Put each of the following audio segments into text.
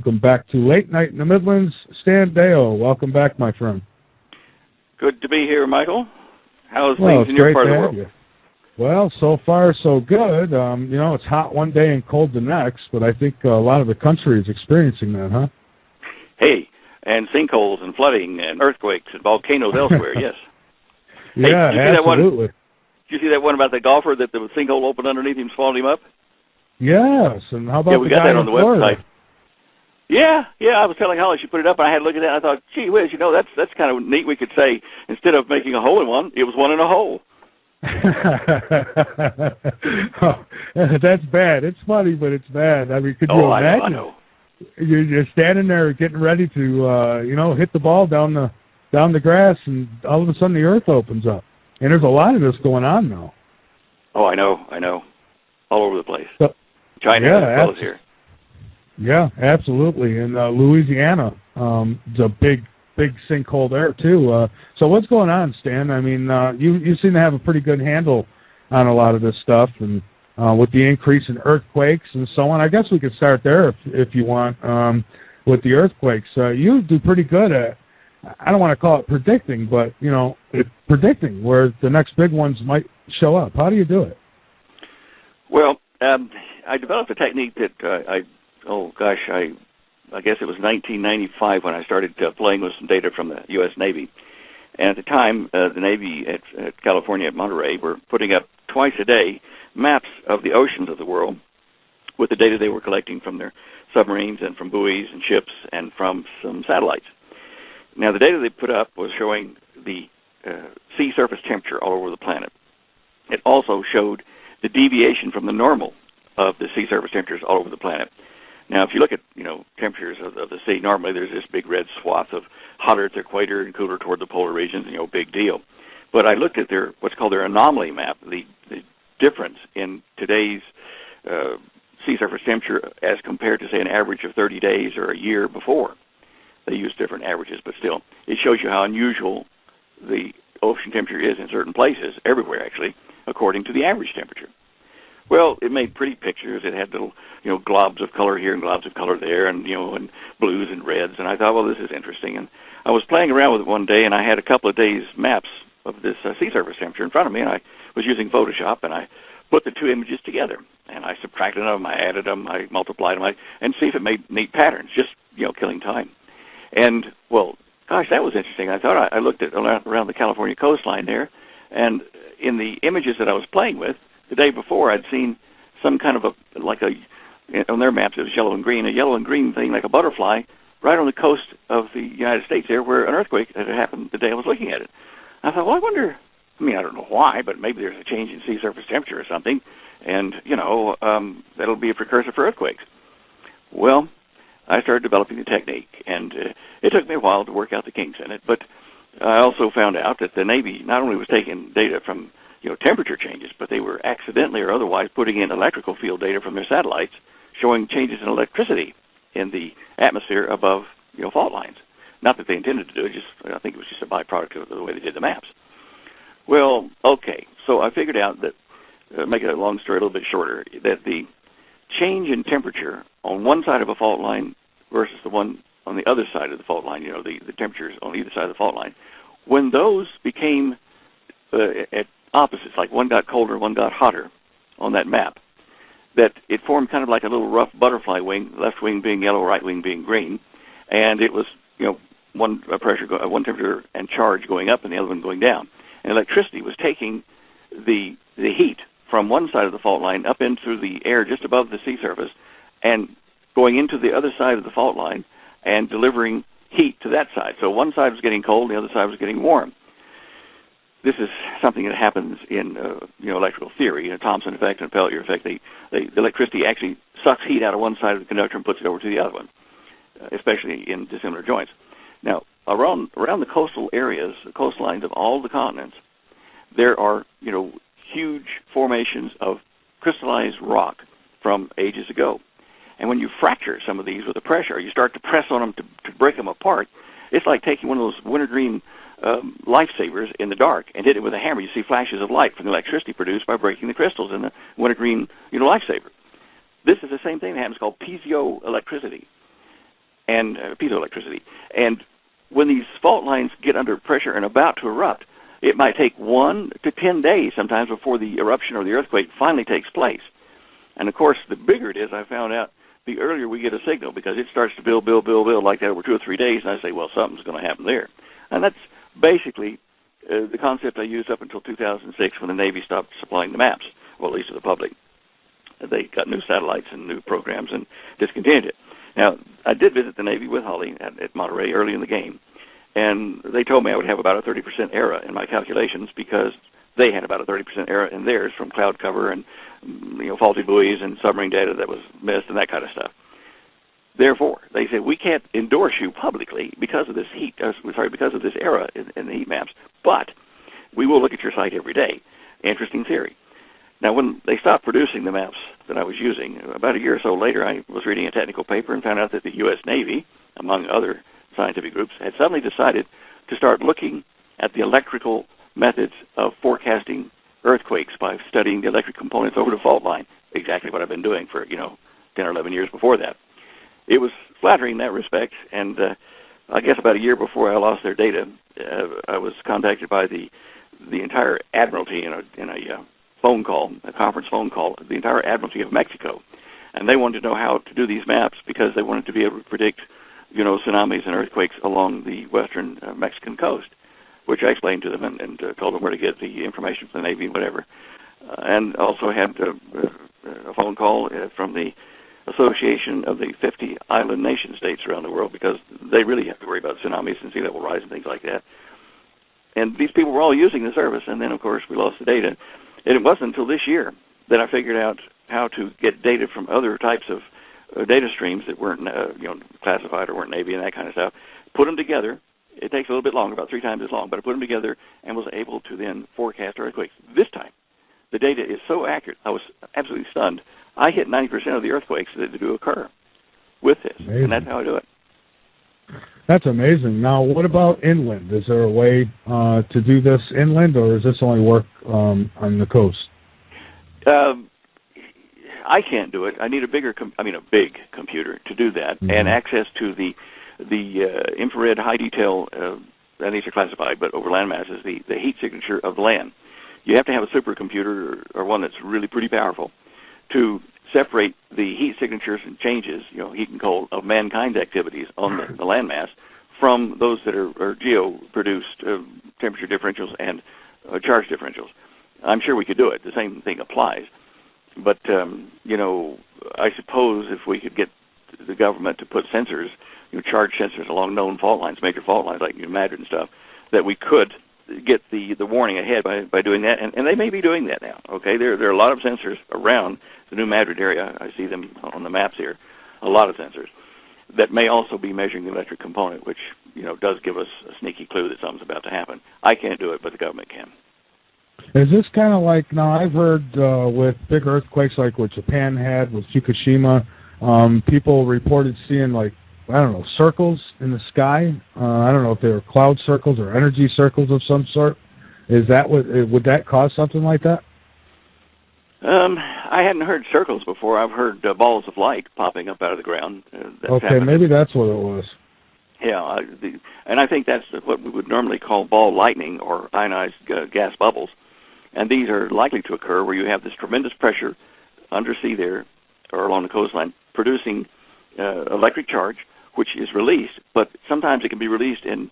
welcome back to Late Night in the Midlands. Stan Deyo, welcome back, my friend. Good to be here, Michael. How's things in your part of the world? Well, so far so good. It's hot one day and cold the next, but I think a lot of the country is experiencing that, huh? Hey, and sinkholes and flooding and earthquakes and volcanoes elsewhere, yes. Yeah, absolutely. Did you see that one about the golfer that the sinkhole opened underneath him, swallowed him up? Yes, and how about we got that on the Florida? website. Yeah, I was telling Holly she put it up, and I had to look at that, and I thought, gee whiz, that's kind of neat. We could say, instead of making a hole in one, it was one in a hole. Oh, that's bad. It's funny, but it's bad. I mean, could you imagine? I know. You're standing there getting ready to, hit the ball down the grass, and all of a sudden the earth opens up. And there's a lot of this going on now. Oh, I know. All over the place. So, China as well as here. Yeah, absolutely. In Louisiana, it's a big sinkhole there, too. So what's going on, Stan? I mean, you seem to have a pretty good handle on a lot of this stuff, and with the increase in earthquakes and so on. I guess we could start there if you want, with the earthquakes. You do pretty good at, I don't want to call it predicting, but, predicting where the next big ones might show up. How do you do it? Well, I developed a technique that I guess it was 1995 when I started playing with some data from the U.S. Navy. And at the time, the Navy at California at Monterey were putting up twice a day maps of the oceans of the world with the data they were collecting from their submarines and from buoys and ships and from some satellites. Now, the data they put up was showing the sea surface temperature all over the planet. It also showed the deviation from the normal of the sea surface temperatures all over the planet. Now, if you look at, temperatures of the sea, normally there's this big red swath of hotter at the equator and cooler toward the polar regions, big deal. But I looked at what's called their anomaly map, the difference in today's sea surface temperature as compared to, say, an average of 30 days or a year before. They use different averages, but still, it shows you how unusual the ocean temperature is in certain places, everywhere actually, according to the average temperature. Well, it made pretty pictures. It had little, globs of color here and globs of color there, and and blues and reds. And I thought, well, this is interesting. And I was playing around with it one day, and I had a couple of days maps of this sea surface temperature in front of me, and I was using Photoshop, and I put the two images together, and I subtracted them, I added them, I multiplied them, and see if it made neat patterns, just killing time. And well, gosh, that was interesting. I thought I looked at around the California coastline there, and in the images that I was playing with the day before, I'd seen some kind of on their maps it was yellow and green, a yellow and green thing like a butterfly right on the coast of the United States there, where an earthquake had happened the day I was looking at it. I thought, well, I wonder. I mean, I don't know why, but maybe there's a change in sea surface temperature or something, and that'll be a precursor for earthquakes. Well, I started developing the technique, and it took me a while to work out the kinks in it, but I also found out that the Navy not only was taking data from temperature changes, but they were accidentally or otherwise putting in electrical field data from their satellites showing changes in electricity in the atmosphere above fault lines. Not that they intended to do it, I think it was just a byproduct of the way they did the maps. Well, okay, so I figured out that, make it a long story a little bit shorter, that the change in temperature on one side of a fault line versus the one on the other side of the fault line, the temperatures on either side of the fault line, when those became at opposites, like one got colder, one got hotter on that map, that it formed kind of like a little rough butterfly wing, left wing being yellow, right wing being green, and it was, one temperature and charge going up and the other one going down. And electricity was taking the heat from one side of the fault line up into the air just above the sea surface and going into the other side of the fault line and delivering heat to that side. So one side was getting cold, the other side was getting warm. This is something that happens in electrical theory, Thomson effect and Peltier effect. The electricity actually sucks heat out of one side of the conductor and puts it over to the other one, especially in dissimilar joints. Now, around the coastal areas, the coastlines of all the continents, there are huge formations of crystallized rock from ages ago. And when you fracture some of these with the pressure, you start to press on them to break them apart. It's like taking one of those wintergreen lifesavers in the dark and hit it with a hammer. You see flashes of light from the electricity produced by breaking the crystals in the wintergreen lifesaver. This is the same thing that happens, called piezoelectricity. and piezoelectricity. And when these fault lines get under pressure and about to erupt, it might take 1 to 10 days sometimes before the eruption or the earthquake finally takes place. And, of course, the bigger it is, I found out, the earlier we get a signal, because it starts to build like that over 2 or 3 days, and I say, well, something's going to happen there. And that's basically the concept I used up until 2006 when the Navy stopped supplying the maps, well, at least to the public. They got new satellites and new programs and discontinued it. Now, I did visit the Navy with Holly at Monterey early in the game, and they told me I would have about a 30% error in my calculations because they had about a 30% error in theirs from cloud cover and faulty buoys and submarine data that was missed and that kind of stuff. Therefore, they said, we can't endorse you publicly because of this because of this error in the heat maps, but we will look at your site every day. Interesting theory. Now, when they stopped producing the maps that I was using, about a year or so later, I was reading a technical paper and found out that the U.S. Navy, among other scientific groups, had suddenly decided to start looking at the electrical methods of forecasting earthquakes by studying the electric components over the fault line, exactly what I've been doing for, 10 or 11 years before that. It was flattering in that respect, and I guess about a year before I lost their data, I was contacted by the entire Admiralty in a phone call, a conference phone call, the entire Admiralty of Mexico, and they wanted to know how to do these maps because they wanted to be able to predict, tsunamis and earthquakes along the western Mexican coast, which I explained to them and told them where to get the information from the Navy and whatever, and also had a phone call from the Association of the 50 island nation states around the world because they really have to worry about tsunamis and sea level rise and things like that. And these people were all using the service, and then, of course, we lost the data. And it wasn't until this year that I figured out how to get data from other types of data streams that weren't, classified or weren't Navy and that kind of stuff, put them together. It takes a little bit longer, about 3 times as long, but I put them together and was able to then forecast earthquakes. This time, the data is so accurate, I was absolutely stunned. I hit 90% of the earthquakes that do occur with this, amazing. And that's how I do it. That's amazing. Now, what about inland? Is there a way to do this inland, or does this only work on the coast? I can't do it. I need a big computer to do that, and access to the infrared high detail. And these are classified, but over land masses, the heat signature of the land. You have to have a supercomputer or one that's really pretty powerful to separate the heat signatures and changes, heat and cold, of mankind's activities on the landmass from those that are geo-produced temperature differentials and charge differentials. I'm sure we could do it. The same thing applies. But, I suppose if we could get the government to put sensors, charge sensors along known fault lines, major fault lines like Madrid and stuff, that we could get the warning ahead by doing that, and they may be doing that now. Okay, there are a lot of sensors around the New Madrid area. I see them on the maps here. A lot of sensors that may also be measuring the electric component, which does give us a sneaky clue that something's about to happen. I can't do it, but the government can. Is this kind of like, now I've heard with big earthquakes like what Japan had with Fukushima, people reported seeing circles in the sky. I don't know if they were cloud circles or energy circles of some sort. Is that would that cause something like that? I hadn't heard circles before. I've heard balls of light popping up out of the ground. Okay, maybe that's what it was. Yeah, and I think that's what we would normally call ball lightning or ionized gas bubbles. And these are likely to occur where you have this tremendous pressure undersea there or along the coastline producing electric charge, which is released, but sometimes it can be released in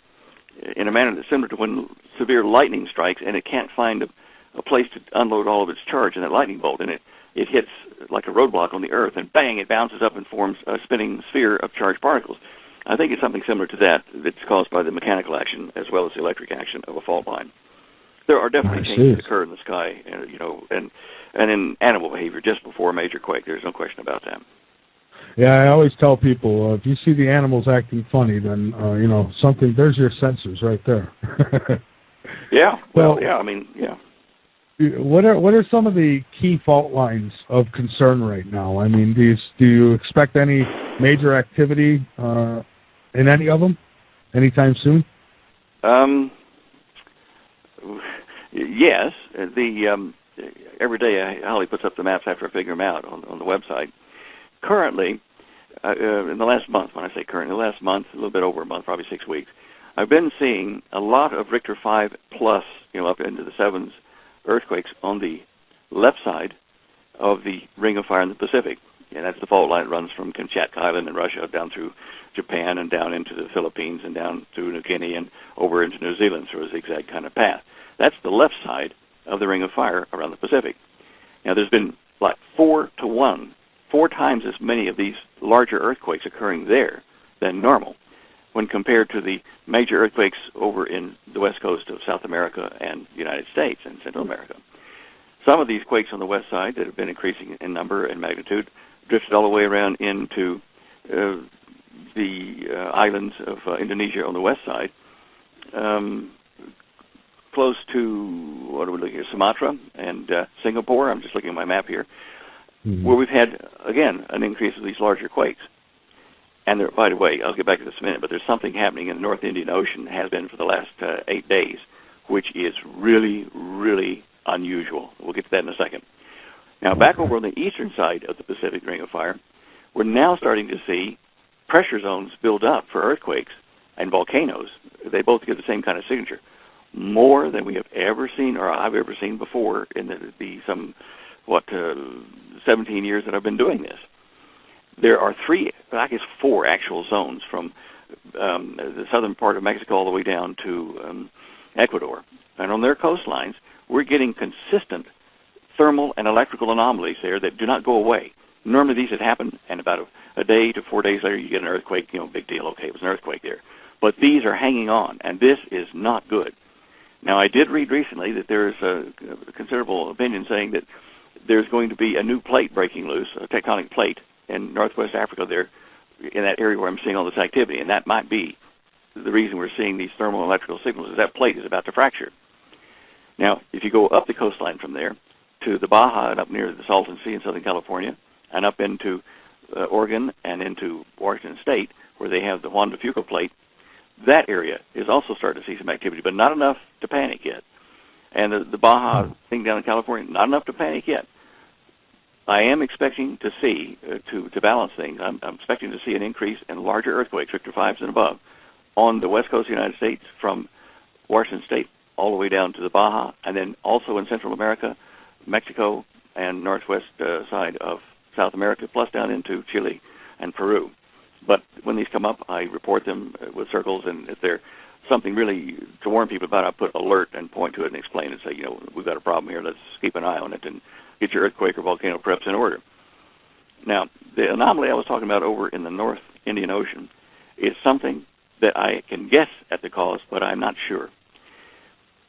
a manner that's similar to when severe lightning strikes and it can't find a place to unload all of its charge in that lightning bolt, and it hits like a roadblock on the Earth, and bang, it bounces up and forms a spinning sphere of charged particles. I think it's something similar to that that's caused by the mechanical action as well as the electric action of a fault line. There are definitely changes that occur in the sky, and in animal behavior just before a major quake. There's no question about that. Yeah, I always tell people, if you see the animals acting funny, then, something, there's your sensors right there. Yeah, well, yeah. What are some of the key fault lines of concern right now? I mean, do you expect any major activity in any of them anytime soon? Yes. Every day Holly puts up the maps after I figure them out on the website. Currently, in the last month, when I say current, in the last month, a little bit over a month, probably 6 weeks, I've been seeing a lot of Richter 5 plus, up into the 7s earthquakes on the left side of the Ring of Fire in the Pacific. And that's the fault line that runs from Kamchatka Island in Russia down through Japan and down into the Philippines and down through New Guinea and over into New Zealand through a zigzag kind of path. That's the left side of the Ring of Fire around the Pacific. Now, there's been like 4 to 1, 4 times as many of these larger earthquakes occurring there than normal when compared to the major earthquakes over in the west coast of South America and the United States and Central America. Some of these quakes on the west side that have been increasing in number and magnitude drifted all the way around into the islands of Indonesia on the west side, close to, what are we looking at, Sumatra and Singapore. I'm just looking at my map here, where we've had, again, an increase of these larger quakes. And there, by the way, I'll get back to this in a minute, but there's something happening in the North Indian Ocean, has been for the last 8 days, which is really, really unusual. We'll get to that in a second. Now, back over on the eastern side of the Pacific Ring of Fire, we're now starting to see pressure zones build up for earthquakes and volcanoes. They both get the same kind of signature, more than we have ever seen or I've ever seen before in the 17 years that I've been doing this. There are 4 actual zones from the southern part of Mexico all the way down to Ecuador. And on their coastlines, we're getting consistent thermal and electrical anomalies there that do not go away. Normally these had happened, and about a day to 4 days later you get an earthquake, big deal, okay, it was an earthquake there. But these are hanging on, and this is not good. Now, I did read recently that there's a considerable opinion saying that there's going to be a new plate breaking loose, a tectonic plate, in northwest Africa there, in that area where I'm seeing all this activity, and that might be the reason we're seeing these thermal and electrical signals, is that plate is about to fracture. Now, if you go up the coastline from there to the Baja and up near the Salton Sea in Southern California, and up into Oregon and into Washington State, where they have the Juan de Fuca plate, that area is also starting to see some activity, but not enough to panic yet. And the Baja thing down in California, not enough to panic yet. I am expecting to see, to balance things, I'm expecting to see an increase in larger earthquakes, Richter 5s and above, on the west coast of the United States from Washington State all the way down to the Baja, and then also in Central America, Mexico, and northwest side of South America, plus down into Chile and Peru. But when these come up, I report them with circles, and if they're something really to warn people about, I put alert and point to it and explain and say, we've got a problem here, let's keep an eye on it and get your earthquake or volcano preps in order. Now, the anomaly I was talking about over in the North Indian Ocean is something that I can guess at the cause, but I'm not sure.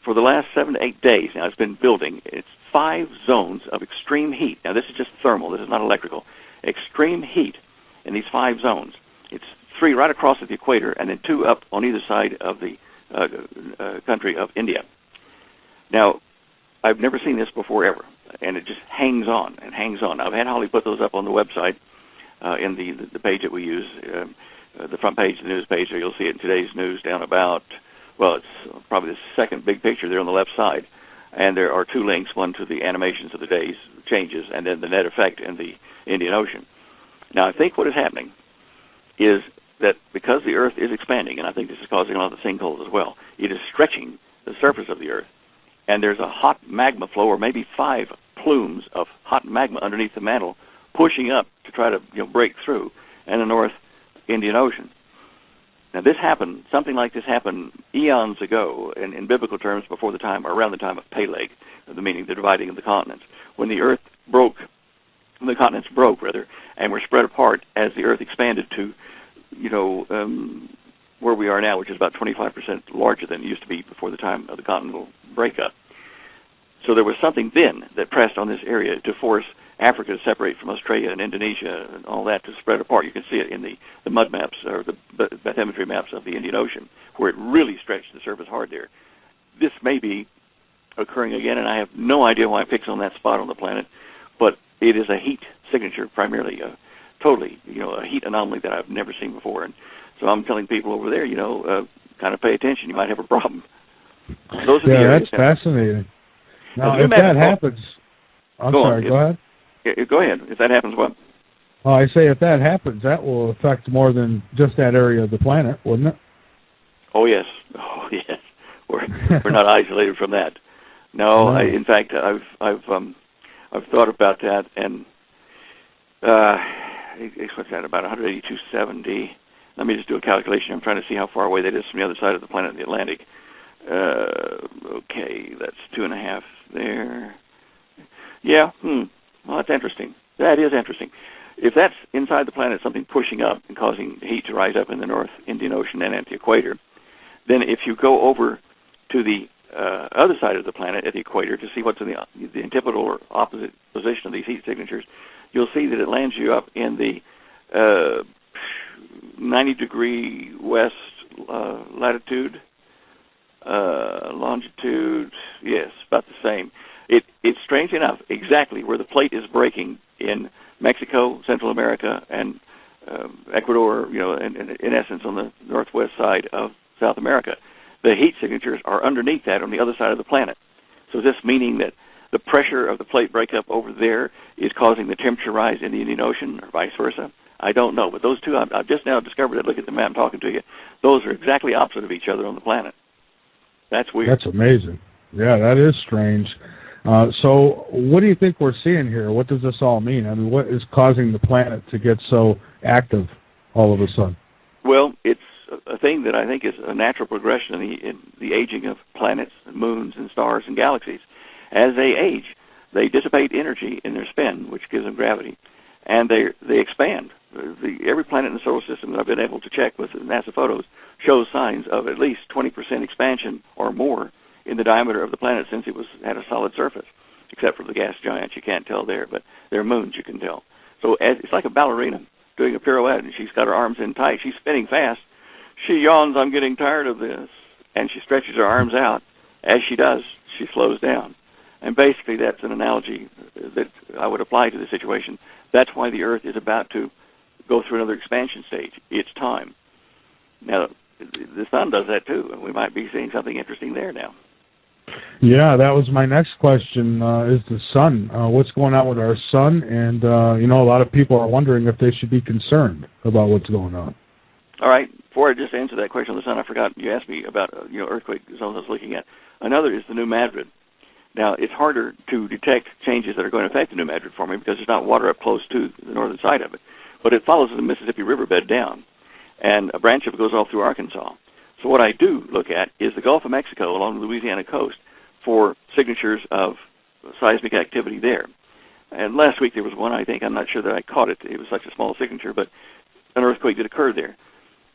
For the last 7 to 8 days now, it's been building. It's 5 zones of extreme heat. Now, this is just thermal. This is not electrical. Extreme heat in these 5 zones. It's 3 right across at the equator, and then 2 up on either side of the country of India. Now, I've never seen this before ever, and it just hangs on and hangs on. I've had Holly put those up on the website in the page that we use, the front page, the news page. So you'll see it in today's news down about, well, it's probably the second big picture there on the left side. And there are 2 links, one to the animations of the day's changes, and then the net effect in the Indian Ocean. Now, I think what is happening is that because the Earth is expanding, and I think this is causing a lot of the sinkholes as well, it is stretching the surface of the Earth, and there's a hot magma flow, or maybe 5 plumes of hot magma underneath the mantle, pushing up to try to break through in the North Indian Ocean. Now, this happened, something like this happened eons ago in biblical terms before the time, or around the time of Peleg, the meaning the dividing of the continents, when the Earth broke, the continents broke, rather, and were spread apart as the Earth expanded to, where we are now, which is about 25% larger than it used to be before the time of the continental breakup. So there was something then that pressed on this area to force Africa to separate from Australia and Indonesia and all that, to spread apart. You can see it in the mud maps, or the bathymetry maps of the Indian Ocean, where it really stretched the surface hard there. This may be occurring again, and I have no idea why it picks on that spot on the planet, but it is a heat signature, primarily, totally, a heat anomaly that I've never seen before. And so I'm telling people over there, kind of pay attention. You might have a problem. Those are the that's fascinating. Now, if that happens, I'm sorry, go ahead. Go ahead. If that happens, what? I say if that happens, that will affect more than just that area of the planet, wouldn't it? Oh yes, oh yes. We're not isolated from that. No, No. In fact, I've thought about that, and what's that? About 182.70. Let me just do a calculation. I'm trying to see how far away that is from the other side of the planet in the Atlantic. Okay, that's 2.5 there. Yeah. Well, that's interesting. That is interesting. If that's inside the planet, something pushing up and causing heat to rise up in the North Indian Ocean and at the equator, then if you go over to the other side of the planet at the equator to see what's in the antipodal or opposite position of these heat signatures, you'll see that it lands you up in the 90-degree west latitude, longitude. Yes, about the same. It's strange enough exactly where the plate is breaking in Mexico, Central America, and Ecuador. In essence, on the northwest side of South America. The heat signatures are underneath that on the other side of the planet. So is this meaning that the pressure of the plate breakup over there is causing the temperature rise in the Indian Ocean, or vice versa? I don't know, but those two, I've just now discovered it. Look at the map I'm talking to you. Those are exactly opposite of each other on the planet. That's weird. That's amazing. Yeah, that is strange. So what do you think we're seeing here? What does this all mean? I mean, what is causing the planet to get so active all of a sudden? Well, it's a thing that I think is a natural progression in the aging of planets, and moons, and stars, and galaxies. As they age, they dissipate energy in their spin, which gives them gravity, and they expand. Every planet in the solar system that I've been able to check with NASA photos shows signs of at least 20% expansion or more in the diameter of the planet since it had a solid surface, except for the gas giants. You can't tell there, but their moons you can tell. So it's like a ballerina doing a pirouette, and she's got her arms in tight. She's spinning fast. She yawns, "I'm getting tired of this," and she stretches her arms out. As she does, she slows down. And basically that's an analogy that I would apply to the situation. That's why the Earth is about to go through another expansion stage. It's time. Now, the sun does that too, and we might be seeing something interesting there now. Yeah, that was my next question, is the sun. What's going on with our sun? And, a lot of people are wondering if they should be concerned about what's going on. All right. Before I just answer that question on the sun, I forgot you asked me about earthquake zones I was looking at. Another is the New Madrid. Now, it's harder to detect changes that are going to affect the New Madrid for me because there's not water up close to the northern side of it. But it follows the Mississippi riverbed down, and a branch of it goes all through Arkansas. So what I do look at is the Gulf of Mexico along the Louisiana coast for signatures of seismic activity there. And last week there was one, I think. I'm not sure that I caught it. It was such a small signature, but an earthquake did occur there.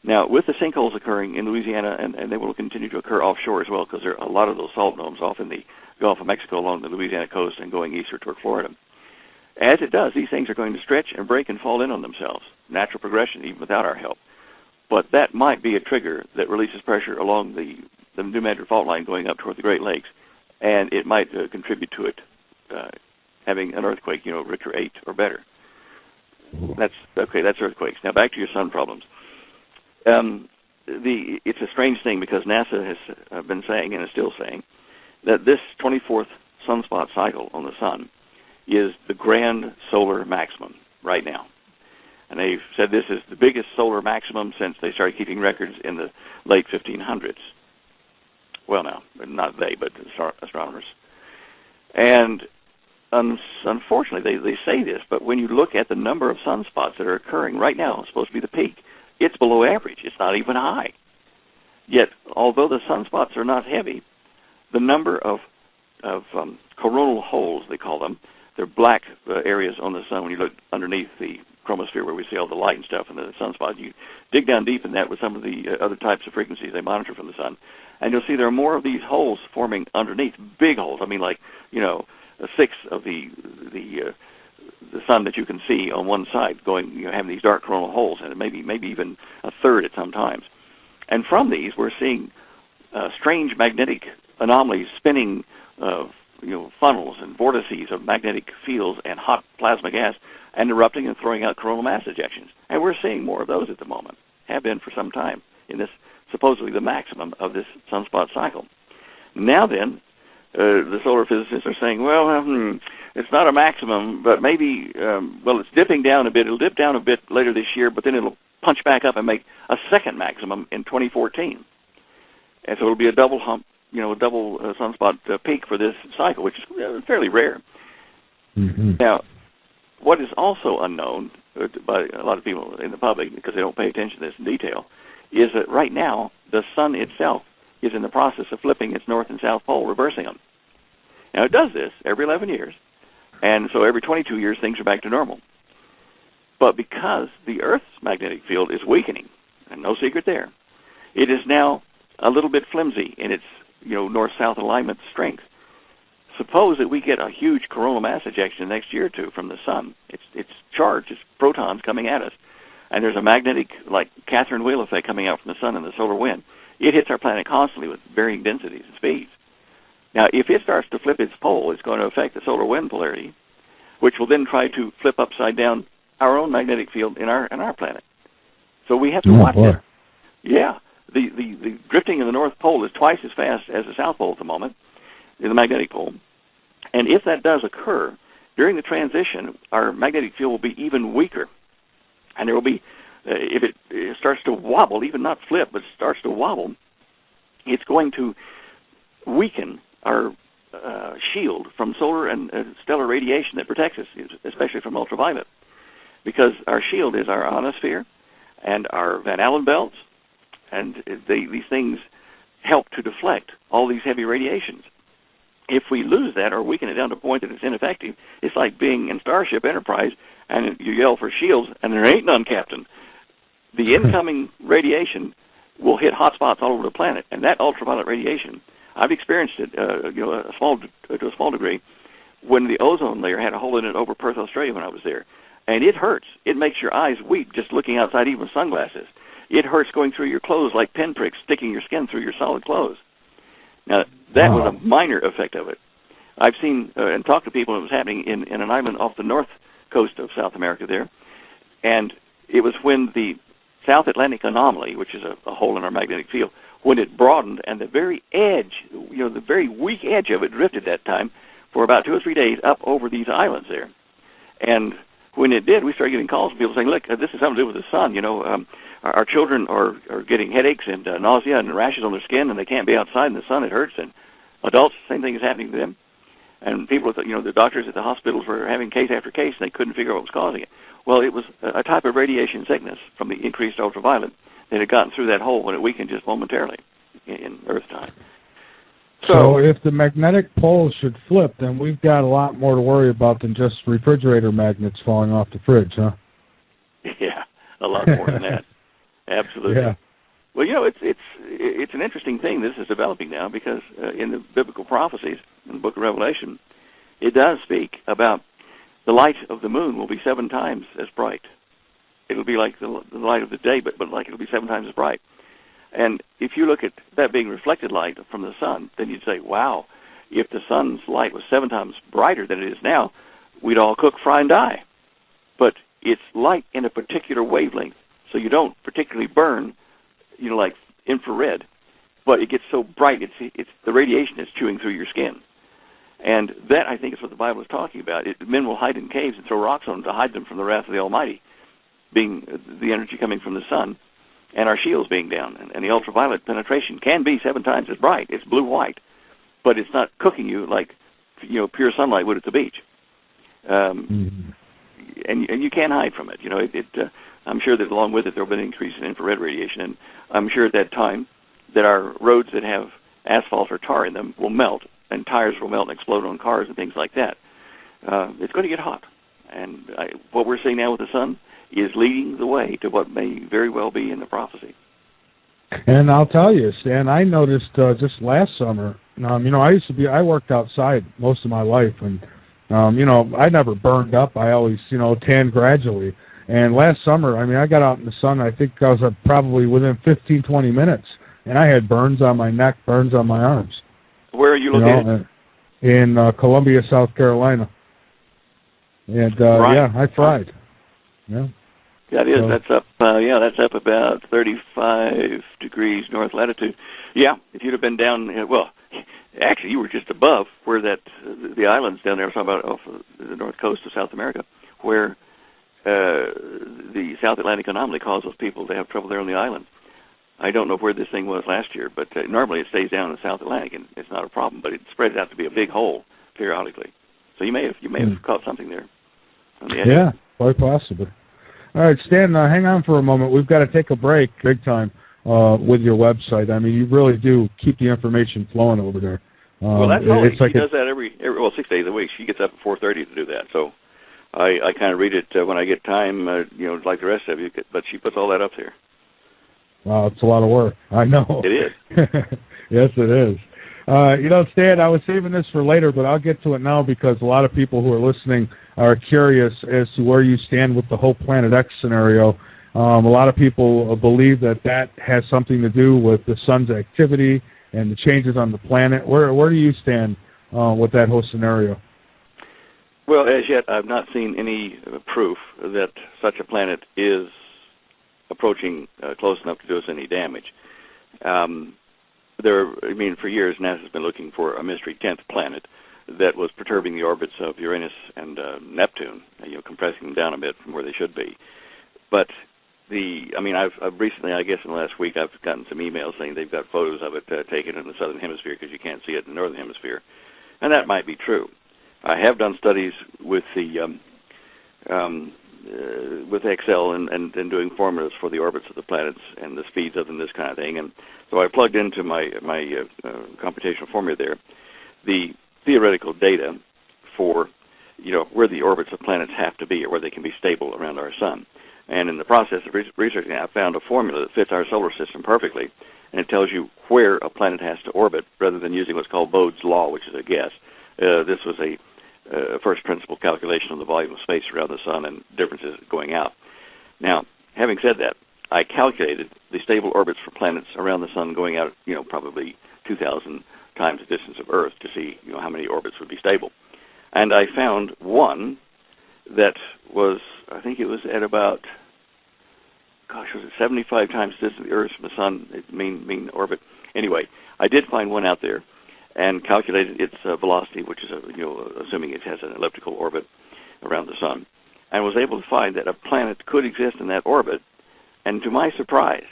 Now, with the sinkholes occurring in Louisiana, and they will continue to occur offshore as well, because there are a lot of those salt domes off in the Gulf of Mexico along the Louisiana coast and going eastward toward Florida. As it does, these things are going to stretch and break and fall in on themselves. Natural progression, even without our help. But that might be a trigger that releases pressure along the New Madrid fault line going up toward the Great Lakes, and it might contribute to it having an earthquake, Richter 8 or better. That's earthquakes. Now back to your sun problems. It's a strange thing because NASA has been saying, and is still saying, that this 24th sunspot cycle on the sun is the grand solar maximum right now. And they've said this is the biggest solar maximum since they started keeping records in the late 1500s. Well, now, not they, but astronomers. And unfortunately, they say this, but when you look at the number of sunspots that are occurring right now, it's supposed to be the peak, it's below average. It's not even high. Yet, although the sunspots are not heavy, the number of coronal holes, they call them, they're black areas on the sun when you look underneath the chromosphere where we see all the light and stuff and the sunspot. You dig down deep in that with some of the other types of frequencies they monitor from the sun, and you'll see there are more of these holes forming underneath, big holes. I mean, like, a sixth of the sun that you can see on one side going, having these dark coronal holes, and maybe even a third at some times. And from these, we're seeing strange magnetic anomalies, spinning funnels and vortices of magnetic fields and hot plasma gas, and erupting and throwing out coronal mass ejections. And we're seeing more of those at the moment, have been for some time, in this supposedly the maximum of this sunspot cycle. Now then, the solar physicists are saying, well, it's not a maximum, but maybe, well, it's dipping down a bit. It'll dip down a bit later this year, but then it'll punch back up and make a second maximum in 2014. And so it'll be a double hump, a double sunspot peak for this cycle, which is fairly rare. Mm-hmm. Now, what is also unknown by a lot of people in the public, because they don't pay attention to this in detail, is that right now the sun itself is in the process of flipping its north and south pole, reversing them. Now, it does this every 11 years, and so every 22 years things are back to normal. But because the Earth's magnetic field is weakening, and no secret there, it is now a little bit flimsy in its north-south alignment strength. Suppose that we get a huge coronal mass ejection the next year or two from the sun. It's charged, it's protons coming at us, and there's a magnetic, like Catherine wheel effect coming out from the sun and the solar wind. It hits our planet constantly with varying densities and speeds. Now, if it starts to flip its pole, it's going to affect the solar wind polarity, which will then try to flip upside down our own magnetic field in our planet. So we have to watch it. Yeah, the drifting in the North Pole is twice as fast as the South Pole at the moment, in the magnetic pole. And if that does occur, during the transition, our magnetic field will be even weaker. And there will be, if it starts to wobble, even not flip, but starts to wobble, it's going to weaken our shield from solar and stellar radiation that protects us, especially from ultraviolet. Because our shield is our ionosphere and our Van Allen belts, and these things help to deflect all these heavy radiations. If we lose that or weaken it down to a point that it's ineffective, it's like being in Starship Enterprise and you yell for shields and there ain't none, Captain. The incoming radiation will hit hot spots all over the planet, and that ultraviolet radiation, I've experienced it, to a small degree, when the ozone layer had a hole in it over Perth, Australia, when I was there, and it hurts. It makes your eyes weep just looking outside, even with sunglasses. It hurts going through your clothes like pinpricks, sticking your skin through your solid clothes. Now, that was a minor effect of it. I've seen and talked to people, it was happening in an island off the north coast of South America there, and it was when the South Atlantic anomaly, which is a hole in our magnetic field, when it broadened and the very edge, the very weak edge of it drifted that time for about 2 or 3 days up over these islands there. And when it did, we started getting calls from people saying, look, this has something to do with the sun. Our children are getting headaches and nausea and rashes on their skin, and they can't be outside in the sun. It hurts. And adults, same thing is happening to them. And people, the doctors at the hospitals were having case after case, and they couldn't figure out what was causing it. Well, it was a type of radiation sickness from the increased ultraviolet that had gotten through that hole when it weakened just momentarily in Earth time. So if the magnetic poles should flip, then we've got a lot more to worry about than just refrigerator magnets falling off the fridge, huh? Yeah, a lot more than that. Absolutely. Yeah. Well, it's an interesting thing this is developing now, because in the biblical prophecies in the book of Revelation, it does speak about the light of the moon will be 7 times as bright. It'll be like the light of the day, but like it'll be 7 times as bright. And if you look at that being reflected light from the sun, then you'd say, wow, if the sun's light was 7 times brighter than it is now, we'd all cook, fry, and die. But it's light in a particular wavelength, so you don't particularly burn, like infrared, but it gets so bright, it's the radiation is chewing through your skin. And that, I think, is what the Bible is talking about. Men will hide in caves and throw rocks on them to hide them from the wrath of the Almighty, being the energy coming from the sun, and our shields being down. And the ultraviolet penetration can be 7 times as bright. It's blue-white, but it's not cooking you like pure sunlight would at the beach. And you can't hide from it. I'm sure that along with it there will be an increase in infrared radiation, and I'm sure at that time that our roads that have asphalt or tar in them will melt, and tires will melt and explode on cars and things like that. It's going to get hot, and what we're seeing now with the sun is leading the way to what may very well be in the prophecy. And I'll tell you, Stan, I noticed just last summer, I worked outside most of my life, and I never burned up. I always, tanned gradually. And last summer, I got out in the sun, I think I was probably within 15, 20 minutes, and I had burns on my neck, burns on my arms. Where are you located? In Columbia, South Carolina. And, right. I fried. Yeah. That is. So, that's up about 35 degrees north latitude. Yeah, if you'd have been down, Actually, you were just above where the islands down there, I'm talking about off of the north coast of South America, where the South Atlantic anomaly caused those people to have trouble there on the island. I don't know where this thing was last year, but normally it stays down in the South Atlantic, and it's not a problem. But it spreads out to be a big hole periodically. So you may have caught something there on the edge. Yeah, quite possibly. All right, Stan, hang on for a moment. We've got to take a break, big time, with your website. I mean, you really do keep the information flowing over there. Well, that's Holly. She does that every 6 days a week. She gets up at 4:30 to do that. So I kind of read it when I get time, like the rest of you. But she puts all that up there. Wow, it's a lot of work. I know. It is. Yes, it is. Stan, I was saving this for later, but I'll get to it now because a lot of people who are listening are curious as to where you stand with the whole Planet X scenario. A lot of people believe that has something to do with the sun's activity and the changes on the planet. Where do you stand with that whole scenario? Well, as yet, I've not seen any proof that such a planet is approaching close enough to do us any damage. For years, NASA's been looking for a mystery 10th planet that was perturbing the orbits of Uranus and Neptune, compressing them down a bit from where they should be. But I've recently, I guess in the last week, I've gotten some emails saying they've got photos of it taken in the southern hemisphere because you can't see it in the northern hemisphere, and that might be true. I have done studies with the with Excel and doing formulas for the orbits of the planets and the speeds of them, this kind of thing. And so I plugged into my computational formula there the theoretical data for where the orbits of planets have to be or where they can be stable around our sun. And in the process of researching, I found a formula that fits our solar system perfectly, and it tells you where a planet has to orbit rather than using what's called Bode's law, which is a guess. This was a first principle calculation of the volume of space around the sun and differences going out. Now, having said that, I calculated the stable orbits for planets around the sun going out, probably 2,000 times the distance of Earth to see, how many orbits would be stable. And I found one that was, I think it was at about, was it 75 times the distance of the Earth from the sun, mean orbit? Anyway, I did find one out there and calculated its velocity, which is, assuming it has an elliptical orbit around the sun, and was able to find that a planet could exist in that orbit. And to my surprise,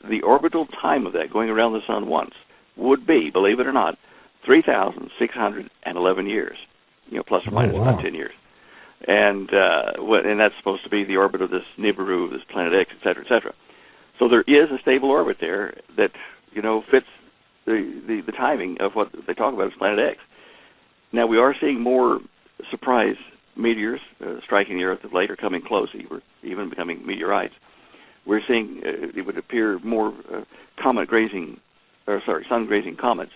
the orbital time of that going around the sun once would be, believe it or not, 3,611 years, plus or minus about 10 years. And that's supposed to be the orbit of this Nibiru, this Planet X, et cetera, et cetera. So there is a stable orbit there that, fits the timing of what they talk about as Planet X. Now, we are seeing more surprise meteors striking the Earth of late, or coming close, even becoming meteorites. We're seeing, it would appear, more sun-grazing comets,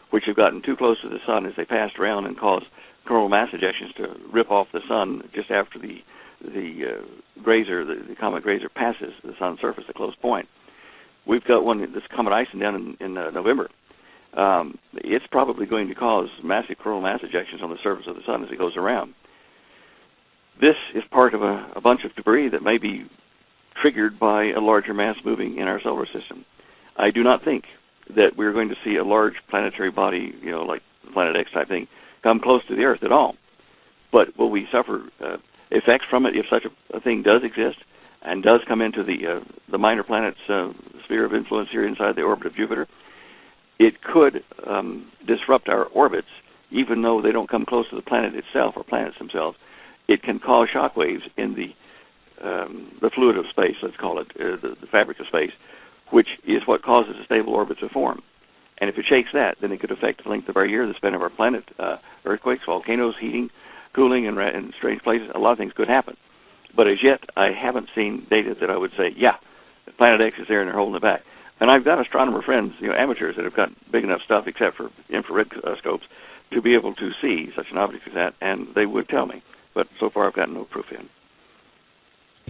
which have gotten too close to the sun as they passed around and caused coronal mass ejections to rip off the sun just after the comet grazer passes the sun's surface at close point. We've got this comet Ison down in November. It's probably going to cause massive coronal mass ejections on the surface of the sun as it goes around. This is part of a bunch of debris that may be triggered by a larger mass moving in our solar system. I do not think that we're going to see a large planetary body, like Planet X type thing, come close to the Earth at all. But will we suffer effects from it if such a thing does exist and does come into the minor planet's sphere of influence here inside the orbit of Jupiter? It could disrupt our orbits, even though they don't come close to the planet itself or planets themselves. It can cause shock waves in the fluid of space, let's call it, the fabric of space, which is what causes a stable orbit to form. And if it shakes that, then it could affect the length of our year, the span of our planet, earthquakes, volcanoes, heating, cooling, and strange places. A lot of things could happen. But as yet, I haven't seen data that I would say, yeah, Planet X is there and they're holding it back. And I've got astronomer friends, amateurs, that have got big enough stuff, except for infrared scopes, to be able to see such an object as that, and they would tell me. But so far, I've got no proof in.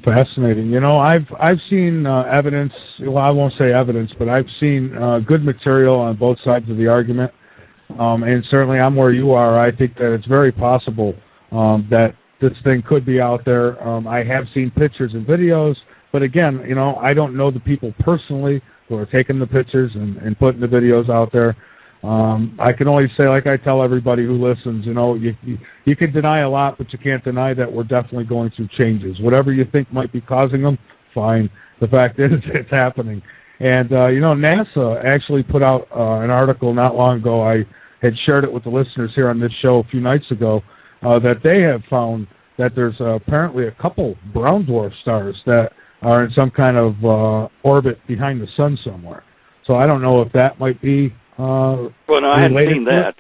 Fascinating. I've seen evidence. Well, I won't say evidence, but I've seen good material on both sides of the argument. And certainly, I'm where you are. I think that it's very possible that this thing could be out there. I have seen pictures and videos, but again, I don't know the people personally who are taking the pictures and putting the videos out there. I can only say, like I tell everybody who listens, you can deny a lot, but you can't deny that we're definitely going through changes. Whatever you think might be causing them, fine. The fact is, it's happening. And, NASA actually put out an article not long ago. I had shared it with the listeners here on this show a few nights ago, that they have found that there's apparently a couple brown dwarf stars that are in some kind of orbit behind the sun somewhere. So I don't know if that might be well, no, I hadn't seen that.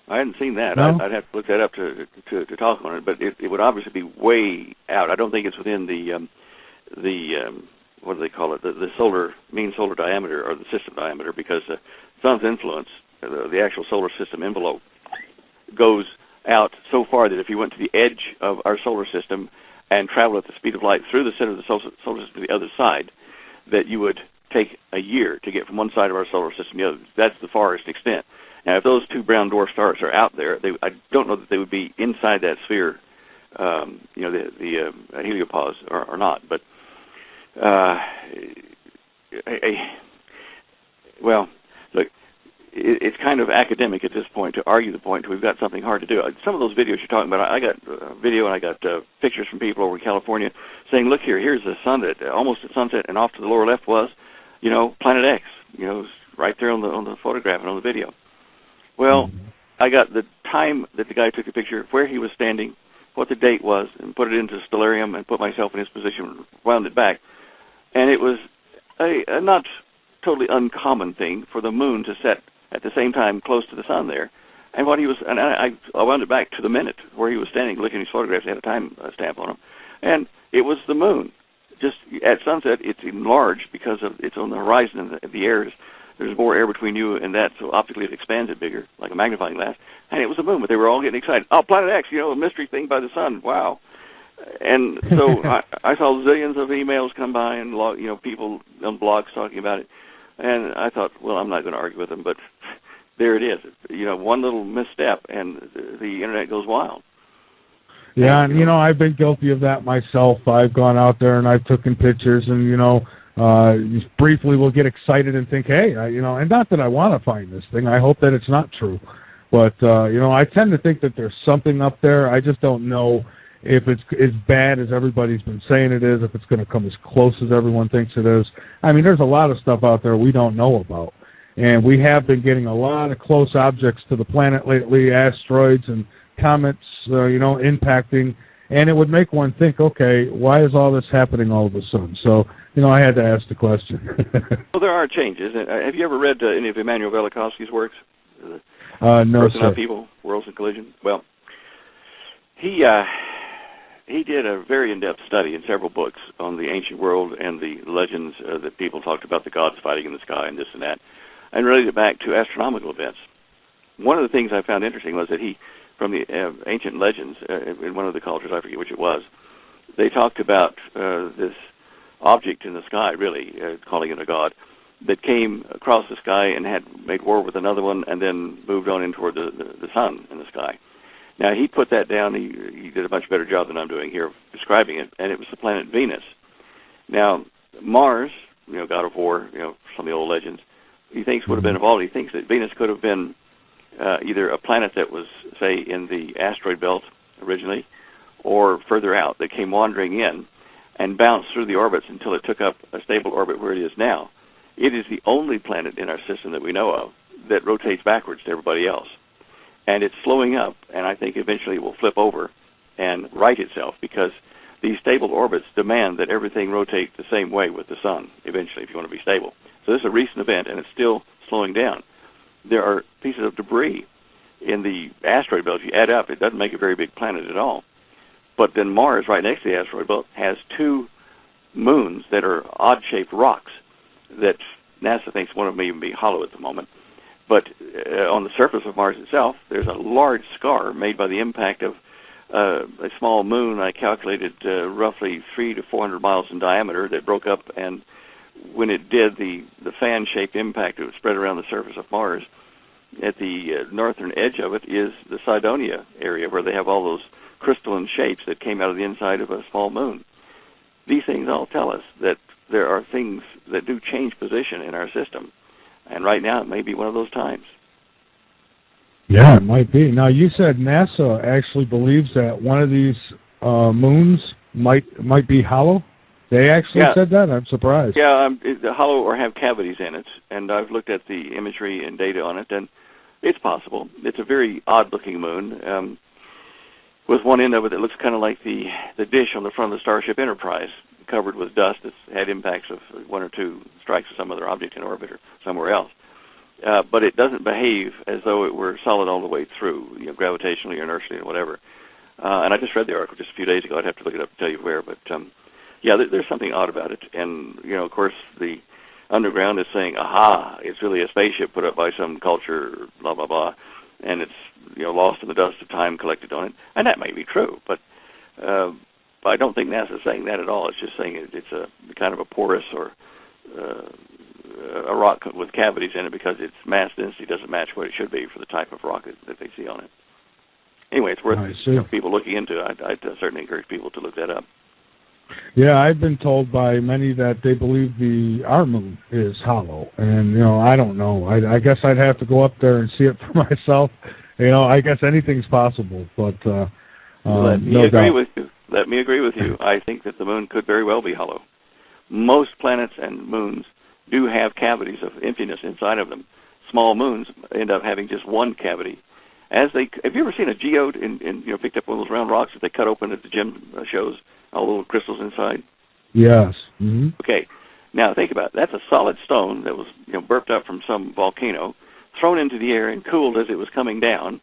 I hadn't seen that. No? I'd have to look that up to talk on it, but it would obviously be way out. I don't think it's within the what do they call it? The mean solar diameter or the system diameter, because the sun's influence, the actual solar system envelope, goes out so far that if you went to the edge of our solar system and traveled at the speed of light through the center of the solar system to the other side, that you would take a year to get from one side of our solar system to the other. That's the farthest extent. Now, if those two brown dwarf stars are out there, I don't know that they would be inside that sphere, the heliopause or not. But, well, look, it's kind of academic at this point to argue the point until we've got something hard to do. Some of those videos you're talking about, I got video and I got pictures from people over in California saying, look here's the sun that almost at sunset, and off to the lower left was, Planet X, right there on the photograph and on the video. Well, I got the time that the guy took the picture, where he was standing, what the date was, and put it into Stellarium and put myself in his position, wound it back. And it was a not totally uncommon thing for the moon to set at the same time close to the sun there. And I wound it back to the minute where he was standing looking at his photographs. He had a time stamp on them. And it was the moon. Just at sunset, it's enlarged because it's on the horizon and the air there's more air between you and that, so optically it expands it bigger, like a magnifying glass. And it was the moon, but they were all getting excited. Oh, Planet X, a mystery thing by the sun. Wow. And so I saw zillions of emails come by and people on blogs talking about it. And I thought, well, I'm not going to argue with them, but there it is. One little misstep, and the internet goes wild. Yeah, and I've been guilty of that myself. I've gone out there and I've taken pictures, and briefly we'll get excited and think, hey, and not that I want to find this thing. I hope that it's not true, but I tend to think that there's something up there. I just don't know if it's as bad as everybody's been saying it is, if it's going to come as close as everyone thinks it is. I mean, there's a lot of stuff out there we don't know about, and we have been getting a lot of close objects to the planet lately, asteroids and comets, impacting, and it would make one think, okay, why is all this happening all of a sudden? So, I had to ask the question. Well, there are changes. Have you ever read any of Immanuel Velikovsky's works? No, sir. People, Worlds in Collision? Well, he did a very in-depth study in several books on the ancient world and the legends that people talked about, the gods fighting in the sky and this and that, and related it back to astronomical events. One of the things I found interesting was that from the ancient legends, in one of the cultures, I forget which it was, they talked about this object in the sky, really, calling it a god, that came across the sky and had made war with another one and then moved on in toward the sun in the sky. Now, he put that down. He did a much better job than I'm doing here of describing it, and it was the planet Venus. Now, Mars, god of war, some of the old legends, he thinks would have been involved. He thinks that Venus could have been either a planet that was, say, in the asteroid belt originally, or further out, that came wandering in and bounced through the orbits until it took up a stable orbit where it is now. It is the only planet in our system that we know of that rotates backwards to everybody else. And it's slowing up, and I think eventually it will flip over and right itself, because these stable orbits demand that everything rotate the same way with the sun, eventually, if you want to be stable. So this is a recent event, and it's still slowing down. There are pieces of debris in the asteroid belt. If you add up, it doesn't make a very big planet at all. But then Mars, right next to the asteroid belt, has two moons that are odd-shaped rocks that NASA thinks one of them may even be hollow at the moment. But on the surface of Mars itself, there's a large scar made by the impact of a small moon. I calculated roughly 300 to 400 miles in diameter that broke up, and when it did, the fan-shaped impact, it was spread around the surface of Mars. At the northern edge of it is the Cydonia area, where they have all those crystalline shapes that came out of the inside of a small moon. These things all tell us that there are things that do change position in our system. And right now, it may be one of those times. Yeah, it might be. Now, you said NASA actually believes that one of these moons might be hollow. They actually said that? I'm surprised. Yeah, it's hollow or have cavities in it, and I've looked at the imagery and data on it, and it's possible. It's a very odd-looking moon, with one end of it that looks kind of like the dish on the front of the Starship Enterprise, covered with dust that's had impacts of one or two strikes of some other object in orbit or somewhere else. But it doesn't behave as though it were solid all the way through, gravitationally or inertially or whatever. And I just read the article just a few days ago. I'd have to look it up to tell you where, but yeah, there's something odd about it. And, of course, the underground is saying, aha, it's really a spaceship put up by some culture, blah, blah, blah, and it's, lost in the dust of time collected on it. And that may be true, but I don't think NASA's saying that at all. It's just saying it's a kind of a porous or a rock with cavities in it because its mass density doesn't match what it should be for the type of rocket that they see on it. Anyway, it's worth people looking into. I'd certainly encourage people to look that up. Yeah, I've been told by many that they believe our moon is hollow, and I don't know. I guess I'd have to go up there and see it for myself. I guess anything's possible, but let me agree with you. Let me agree with you. I think that the moon could very well be hollow. Most planets and moons do have cavities of emptiness inside of them. Small moons end up having just one cavity. Have you ever seen a geode and picked up one of those round rocks that they cut open at the gym shows, all the little crystals inside? Yes. Mm-hmm. Okay. Now think about it. That's a solid stone that was burped up from some volcano, thrown into the air and cooled as it was coming down,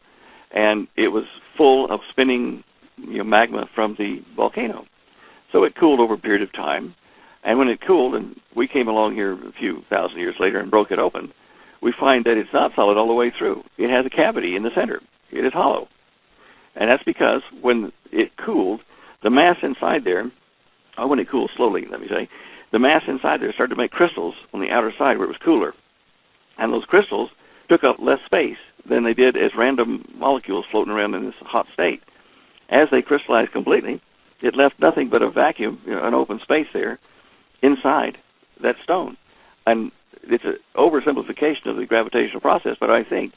and it was full of spinning magma from the volcano. So it cooled over a period of time, and when it cooled, and we came along here a few thousand years later and broke it open, we find that it's not solid all the way through. It has a cavity in the center. It is hollow. And that's because when it cooled, the mass inside there, or when it cooled slowly, let me say, the mass inside there started to make crystals on the outer side where it was cooler. And those crystals took up less space than they did as random molecules floating around in this hot state. As they crystallized completely, it left nothing but a vacuum, an open space there inside that stone. And it's an oversimplification of the gravitational process, but I think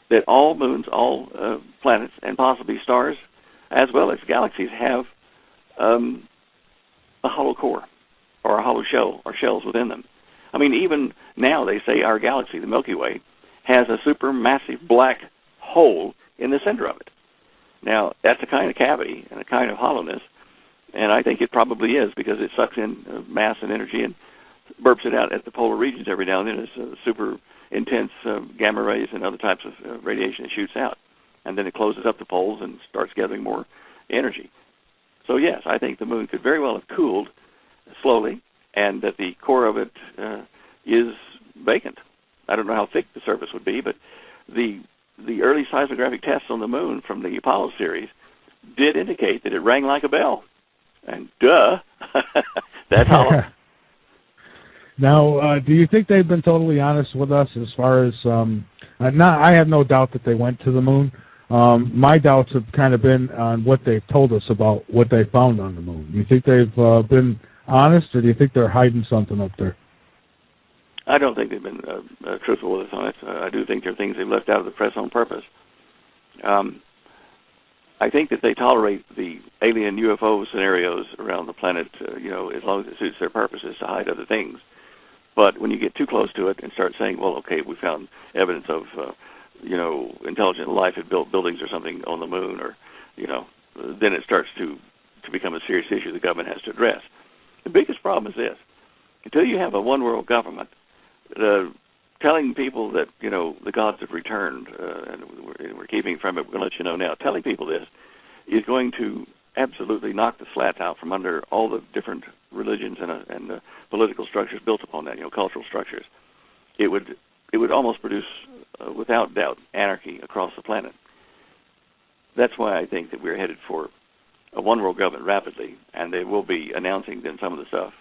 that all moons, all planets, and possibly stars, as well as galaxies, have a hollow core or a hollow shell or shells within them. I mean, even now they say our galaxy, the Milky Way, has a supermassive black hole in the center of it. Now, that's a kind of cavity and a kind of hollowness, and I think it probably is because it sucks in mass and energy and burps it out at the polar regions every now and then as super intense gamma rays and other types of radiation it shoots out. And then it closes up the poles and starts gathering more energy. So, yes, I think the moon could very well have cooled slowly and that the core of it is vacant. I don't know how thick the surface would be, but the early seismographic tests on the moon from the Apollo series did indicate that it rang like a bell. And duh, that's hollow. Now, do you think they've been totally honest with us as far as, I have no doubt that they went to the moon. My doubts have kind of been on what they've told us about what they found on the moon. Do you think they've been honest, or do you think they're hiding something up there? I don't think they've been truthful with us on it. I do think there are things they've left out of the press on purpose. I think that they tolerate the alien UFO scenarios around the planet, as long as it suits their purposes to hide other things. But when you get too close to it and start saying, well, okay, we found evidence of, intelligent life had built buildings or something on the moon, or, then it starts to become a serious issue the government has to address. The biggest problem is this. Until you have a one-world government, telling people that, the gods have returned and we're keeping from it, we're going to let you know now, telling people this is going to absolutely knock the slats out from under all the different religions and political structures built upon that, cultural structures. It would almost produce, without doubt, anarchy across the planet. That's why I think that we're headed for a one-world government rapidly, and they will be announcing then some of the stuff,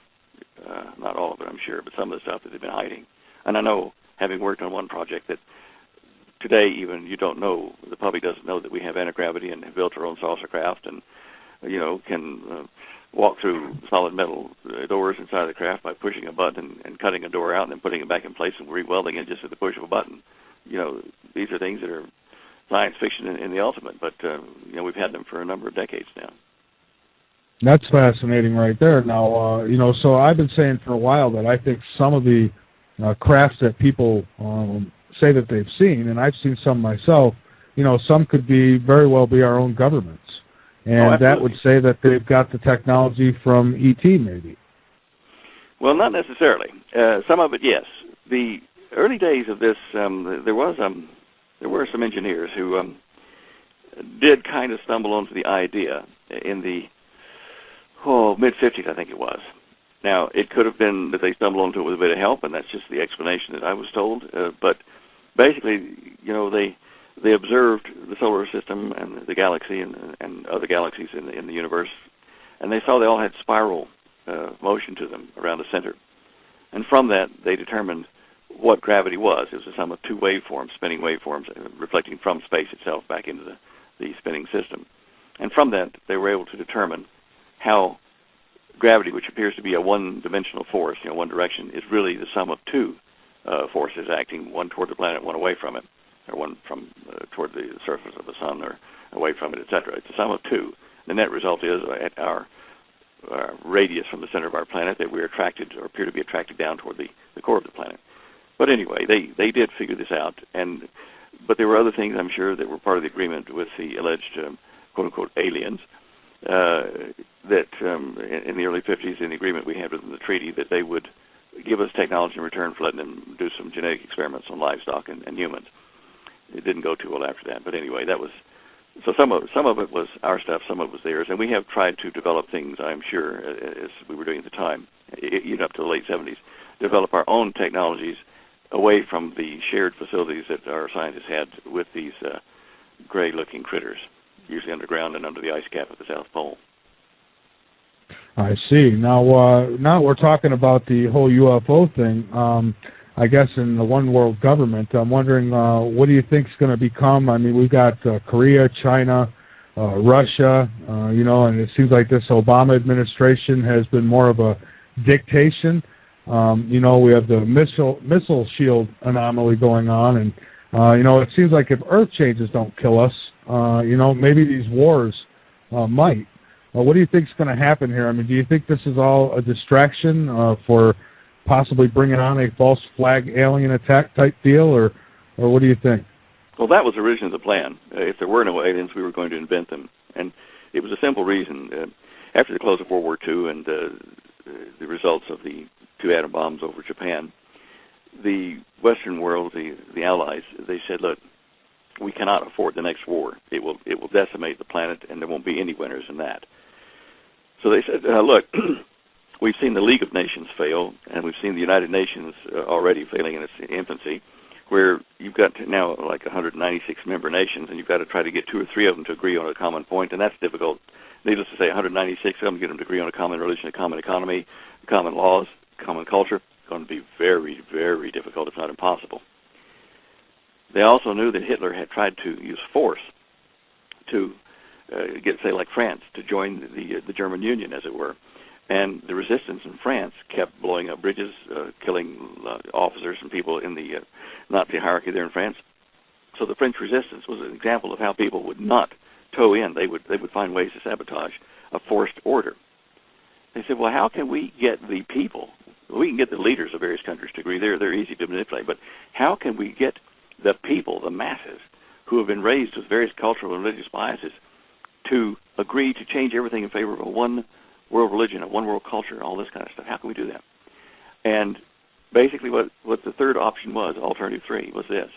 not all of it, I'm sure, but some of the stuff that they've been hiding. And I know, having worked on one project, that today even you don't know, the public doesn't know that we have anti-gravity and have built our own saucer craft and, can walk through solid metal doors inside the craft by pushing a button and cutting a door out and then putting it back in place and re-welding it just at the push of a button. These are things that are science fiction in the ultimate, but we've had them for a number of decades now. That's fascinating right there. Now, so I've been saying for a while that I think some of the crafts that people say that they've seen, and I've seen some myself, some could very well be our own governments. And that would say that they've got the technology from E.T. maybe. Well, not necessarily. Some of it, yes. The early days of this, there were some engineers who did kind of stumble onto the idea in the mid-50s, I think it was. Now, it could have been that they stumbled onto it with a bit of help, and that's just the explanation that I was told. But basically, they observed the solar system and the galaxy and other galaxies in the universe, and they saw they all had spiral motion to them around the center. And from that, they determined what gravity was. It was a sum of two waveforms, spinning waveforms, reflecting from space itself back into the spinning system. And from that, they were able to determine how gravity, which appears to be a one-dimensional force, one direction, is really the sum of two forces acting, one toward the planet, one away from it, or one from toward the surface of the sun or away from it, etc. It's a sum of two. The net result is at our radius from the center of our planet that we're attracted or appear to be attracted down toward the core of the planet. But anyway, they did figure this out, but there were other things, I'm sure, that were part of the agreement with the alleged quote-unquote aliens that in the early 50s, in the agreement we had with them, the treaty, that they would give us technology in return for letting them do some genetic experiments on livestock and humans. It didn't go too well after that, but anyway, that was... So some of it was our stuff, some of it was theirs, and we have tried to develop things, I'm sure, as we were doing at the time, even up to the late 70s, develop our own technologies away from the shared facilities that our scientists had with these gray-looking critters, usually underground and under the ice cap at the South Pole. I see. Now we're talking about the whole UFO thing. I guess in the one world government, I'm wondering what do you think is going to become? I mean, we've got Korea, China, Russia, and it seems like this Obama administration has been more of a dictation. We have the missile shield anomaly going on, and it seems like if Earth changes don't kill us, maybe these wars might. What do you think is going to happen here? I mean, do you think this is all a distraction for possibly bringing on a false flag alien attack type deal, or what do you think? Well, that was originally the plan. If there were no aliens, we were going to invent them. And it was a simple reason. After the close of World War II and the results of the two atom bombs over Japan, the Western world, the Allies, they said, look, we cannot afford the next war. It will decimate the planet, and there won't be any winners in that. So they said, look, we've seen the League of Nations fail, and we've seen the United Nations already failing in its infancy, where you've got now like 196 member nations, and you've got to try to get 2 or 3 of them to agree on a common point, and that's difficult. Needless to say, 196 of them, get them to agree on a common religion, a common economy, common laws, common culture. It's going to be very, very difficult, if not impossible. They also knew that Hitler had tried to use force to get, say, like France, to join the German Union, as it were. And the resistance in France kept blowing up bridges, killing officers and people in the Nazi hierarchy there in France. So the French resistance was an example of how people would not toe in. They would find ways to sabotage a forced order. They said, well, how can we get the people? We can get the leaders of various countries to agree. They're easy to manipulate. But how can we get the people, the masses, who have been raised with various cultural and religious biases, to agree to change everything in favor of a one world religion, a one world culture, all this kind of stuff? How can we do that? And basically what the third option was, alternative 3, was this.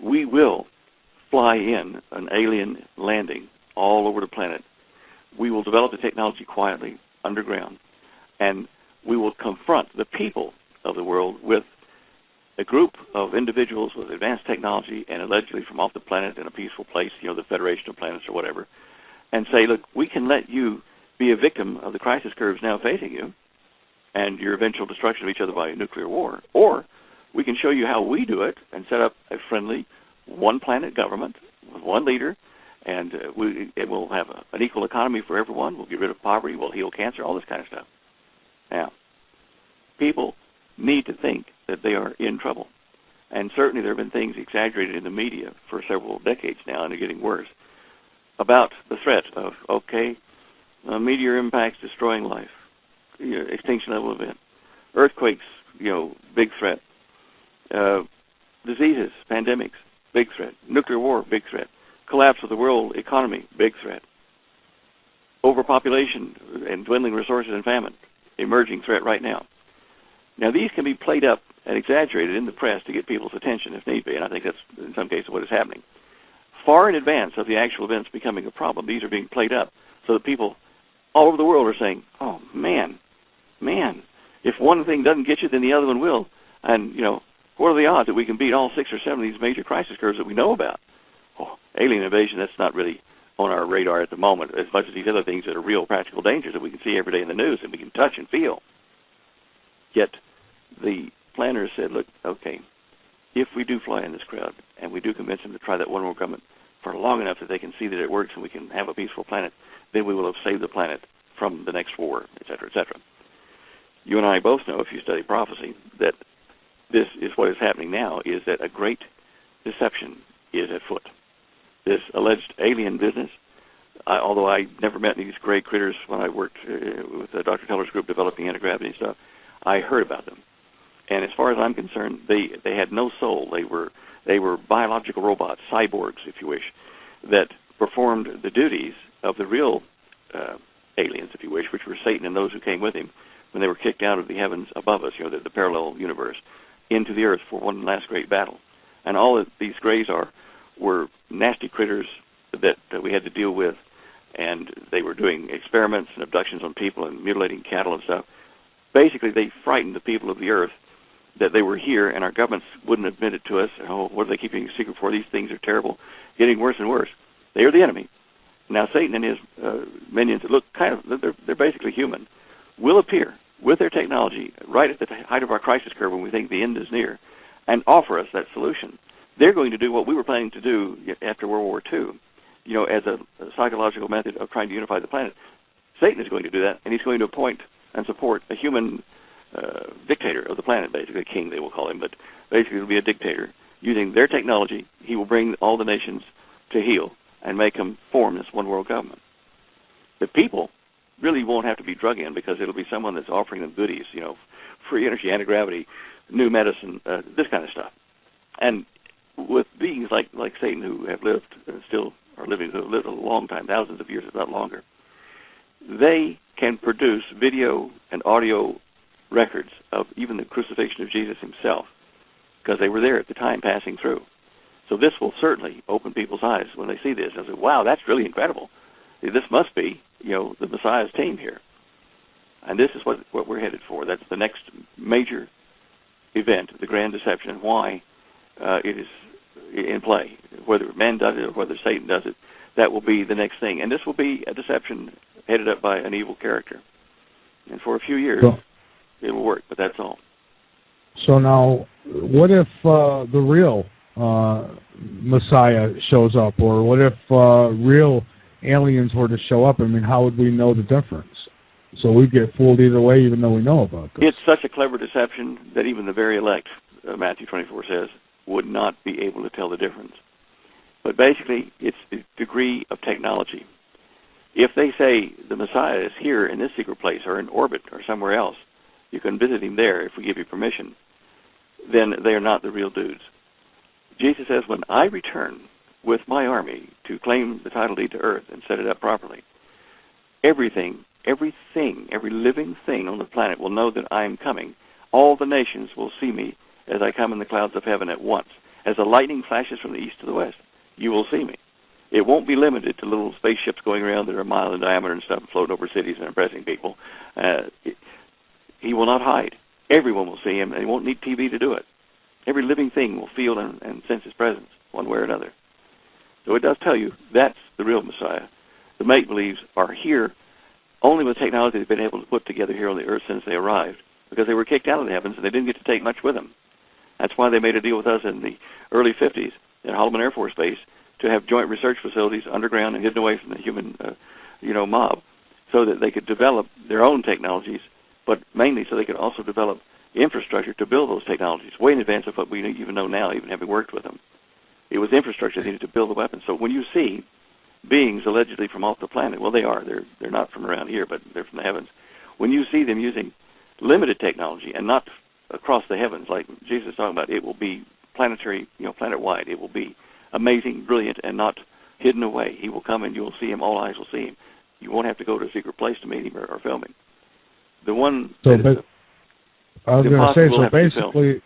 We will fly in an alien landing all over the planet. We will develop the technology quietly, underground, and we will confront the people of the world with a group of individuals with advanced technology and allegedly from off the planet in a peaceful place, the Federation of Planets or whatever, and say, look, we can let you be a victim of the crisis curves now facing you and your eventual destruction of each other by nuclear war, or we can show you how we do it and set up a friendly one-planet government with one leader, and it will have an equal economy for everyone. We'll get rid of poverty. We'll heal cancer, all this kind of stuff. Now, people need to think that they are in trouble. and certainly there have been things exaggerated in the media for several decades now, and they're getting worse, about the threat of, meteor impacts destroying life, extinction level event, earthquakes, big threat, diseases, pandemics, big threat, nuclear war, big threat, collapse of the world economy, big threat, overpopulation and dwindling resources and famine, emerging threat right now. Now, these can be played up and exaggerated in the press to get people's attention if need be, and I think that's, in some cases, what is happening. Far in advance of the actual events becoming a problem, these are being played up so that people all over the world are saying, oh, man, if one thing doesn't get you, then the other one will. And, what are the odds that we can beat all 6 or 7 of these major crisis curves that we know about? Oh, alien invasion, that's not really on our radar at the moment, as much as these other things that are real practical dangers that we can see every day in the news and we can touch and feel. Yet the planners said, look, okay, if we do fly in this crowd and we do convince them to try that one world government for long enough that they can see that it works and we can have a peaceful planet, then we will have saved the planet from the next war, et cetera, et cetera. You and I both know, if you study prophecy, that this is what is happening now, is that a great deception is at foot. This alleged alien business, although I never met these gray critters when I worked with Dr. Teller's group developing anti-gravity stuff, I heard about them. And as far as I'm concerned, they had no soul. They were biological robots, cyborgs, if you wish, that performed the duties of the real aliens, if you wish, which were Satan and those who came with him when they were kicked out of the heavens above us, the parallel universe, into the earth for one last great battle. And all that these grays were nasty critters that we had to deal with, and they were doing experiments and abductions on people and mutilating cattle and stuff. Basically, they frightened the people of the earth that they were here, and our governments wouldn't admit it to us. Oh, what are they keeping a secret for? These things are terrible, getting worse and worse. They are the enemy. Now, Satan and his minions that look they're basically human, will appear with their technology right at the height of our crisis curve when we think the end is near, and offer us that solution. They're going to do what we were planning to do after World War II, as a psychological method of trying to unify the planet. Satan is going to do that, and he's going to appoint and support a human dictator of the planet, basically a king they will call him, but basically it'll be a dictator. Using their technology, he will bring all the nations to heel and make them form this one world government. The people really won't have to be drug in because it'll be someone that's offering them goodies, free energy, anti-gravity, new medicine, this kind of stuff. And with beings like Satan who have lived and still are living, who have lived a long time, thousands of years, if not longer, they can produce video and audio records of even the crucifixion of Jesus himself because they were there at the time passing through. So this will certainly open people's eyes when they see this and say, wow, that's really incredible. This must be, the Messiah's team here. And this is what we're headed for. That's the next major event, the Grand Deception, and why it is in play. Whether man does it or whether Satan does it, that will be the next thing. And this will be a deception headed up by an evil character. And for a few years, it will work, but that's all. So now, what if the real Messiah shows up, or what if real aliens were to show up? I mean, how would we know the difference? So we get fooled either way, even though we know about this. It's such a clever deception that even the very elect, Matthew 24 says, would not be able to tell the difference. But basically, it's the degree of technology. If they say the Messiah is here in this secret place or in orbit or somewhere else, you can visit him there if we give you permission, then they are not the real dudes. Jesus says, when I return with my army to claim the title deed to earth and set it up properly, everything, every living thing on the planet will know that I am coming. All the nations will see me as I come in the clouds of heaven at once. As the lightning flashes from the east to the west, you will see me. It won't be limited to little spaceships going around that are a mile in diameter and stuff and floating over cities and impressing people. He will not hide. Everyone will see him, and he won't need TV to do it. Every living thing will feel and sense his presence, one way or another. So it does tell you that's the real Messiah. The make-believes are here only with technology they've been able to put together here on the earth since they arrived, because they were kicked out of the heavens and they didn't get to take much with them. That's why they made a deal with us in the early 50s at Holloman Air Force Base to have joint research facilities underground and hidden away from the human mob, so that they could develop their own technologies but mainly so they could also develop infrastructure to build those technologies way in advance of what we even know now, even having worked with them. It was infrastructure they needed to build the weapons. So when you see beings allegedly from off the planet, well, they are. They're not from around here, but they're from the heavens. When you see them using limited technology and not across the heavens, like Jesus is talking about, it will be planetary, planet-wide. It will be amazing, brilliant, and not hidden away. He will come and you will see him. All eyes will see him. You won't have to go to a secret place to meet him or film him. The one so that is I was going to say, so basically,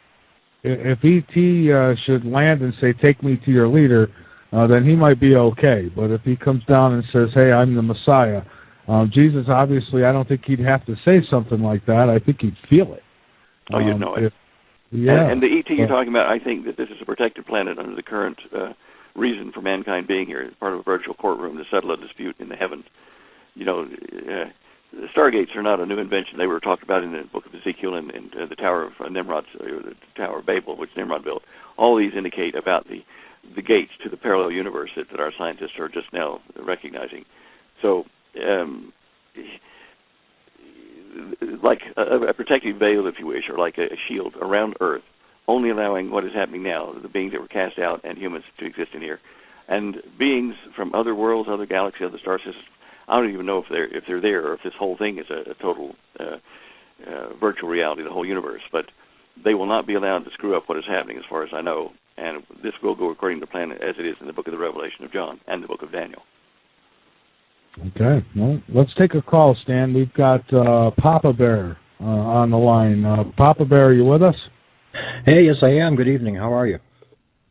if E.T. should land and say, "Take me to your leader," then he might be okay. But if he comes down and says, "Hey, I'm the Messiah," Jesus, obviously, I don't think he'd have to say something like that. I think he'd feel it. Oh, you'd know it. Yeah. And the ET you're talking about, I think that this is a protected planet under the current reason for mankind being here. It's part of a virtual courtroom to settle a dispute in the heavens. The Stargates are not a new invention. They were talked about in the book of Ezekiel and the Tower of Nimrod, or the Tower of Babel, which Nimrod built. All these indicate about the gates to the parallel universe that our scientists are just now recognizing. So, like a protective veil, if you wish, or like a shield around Earth, only allowing what is happening now, the beings that were cast out and humans to exist in here. And beings from other worlds, other galaxies, other star systems, I don't even know if they're there or if this whole thing is a total virtual reality, the whole universe. But they will not be allowed to screw up what is happening, as far as I know. And this will go according to the plan as it is in the book of the Revelation of John and the book of Daniel. Okay. Well, let's take a call, Stan. We've got Papa Bear on the line. Papa Bear, are you with us? Hey, yes, I am. Good evening. How are you?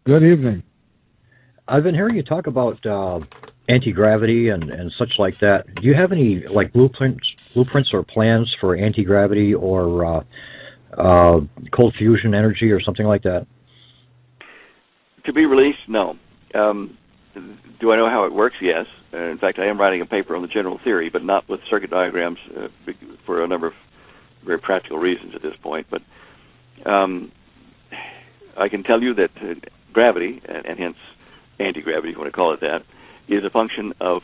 Good evening. I've been hearing you talk about anti-gravity and such like that. Do you have any blueprints or plans for anti-gravity or cold fusion energy or something like that? To be released? No. Do I know how it works? Yes. In fact, I am writing a paper on the general theory, but not with circuit diagrams for a number of very practical reasons at this point. But I can tell you that gravity, and hence anti-gravity, if you want to call it that, is a function of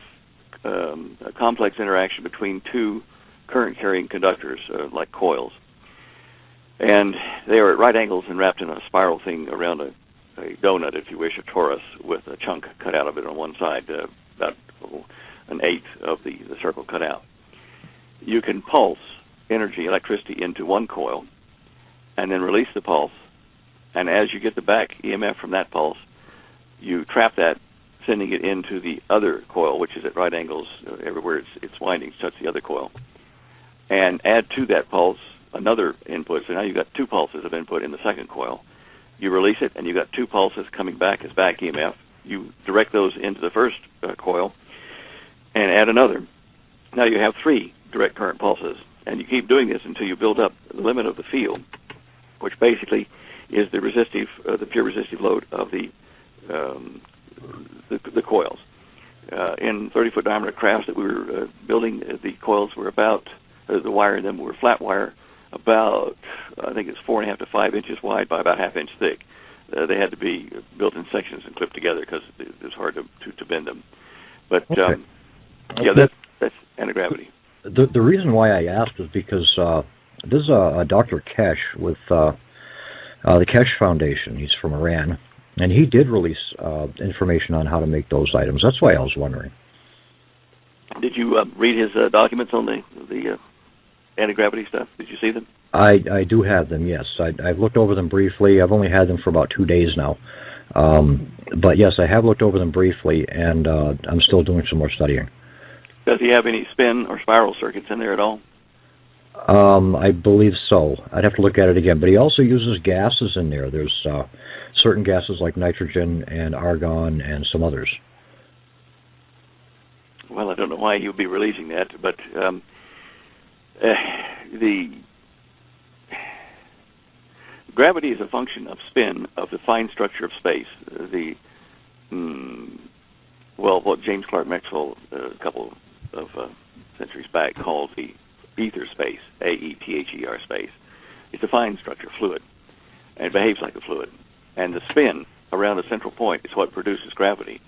a complex interaction between two current-carrying conductors, like coils. And they are at right angles and wrapped in a spiral thing around a donut, if you wish, a torus, with a chunk cut out of it on one side, about an eighth of the circle cut out. You can pulse energy, electricity, into one coil, and then release the pulse. And as you get the back EMF from that pulse, you trap that, sending it into the other coil, which is at right angles everywhere its windings touch the other coil. And add to that pulse another input. So now you've got two pulses of input in the second coil. You release it, and you've got two pulses coming back as back EMF. You direct those into the first coil and add another. Now you have three direct current pulses, and you keep doing this until you build up the limit of the field, which basically is the pure resistive load of the coils. In 30-foot diameter crafts that we were building, the coils were about, the wire in them were flat wire, about, I think it's 4.5 to 5 inches wide by about ½ inch thick. They had to be built in sections and clipped together because it was hard to bend them. But okay. Yeah, that's anti-gravity. The reason why I asked is because this is a Dr. Kesh with the Kesh Foundation. He's from Iran, and he did release information on how to make those items. That's why I was wondering. Did you read his documents on the anti-gravity stuff? Did you see them? I do have them, yes. I've looked over them briefly. I've only had them for about 2 days now. But yes, I have looked over them briefly, and I'm still doing some more studying. Does he have any spin or spiral circuits in there at all? I believe so. I'd have to look at it again. But he also uses gases in there. There's certain gases like nitrogen and argon and some others. Well, I don't know why he would be releasing that, but the gravity is a function of spin of the fine structure of space. What James Clerk Maxwell a couple of centuries back called the ether space, AETHER space. It's a fine structure, fluid, and it behaves like a fluid. And the spin around the central point is what produces gravity.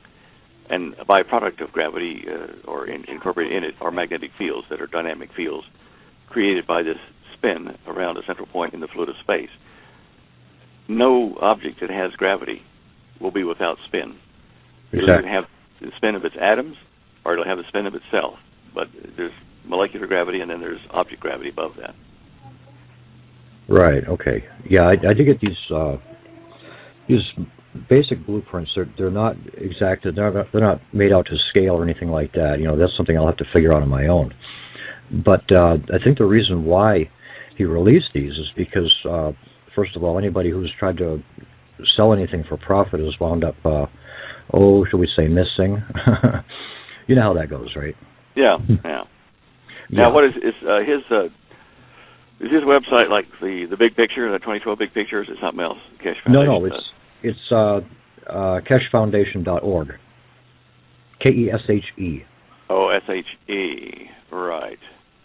And a byproduct of gravity, or incorporated in it, are magnetic fields that are dynamic fields created by this spin around a central point in the fluid of space. No object that has gravity will be without spin. Exactly. It'll have the spin of its atoms, or it'll have the spin of itself. But there's molecular gravity, and then there's object gravity above that. Right. Okay. Yeah, I did get these basic blueprints. They're not exact. They're not made out to scale or anything like that. You know, that's something I'll have to figure out on my own. But I think the reason why he released these is because, first of all, anybody who's tried to sell anything for profit has wound up, shall we say, missing. You know how that goes, right? Yeah. Yeah. Now, what is his website like the big picture, the 2012 big picture, or is it something else? Keshe Foundation? No, it's keshefoundation.org. KESHE. Oh, SHE. Right.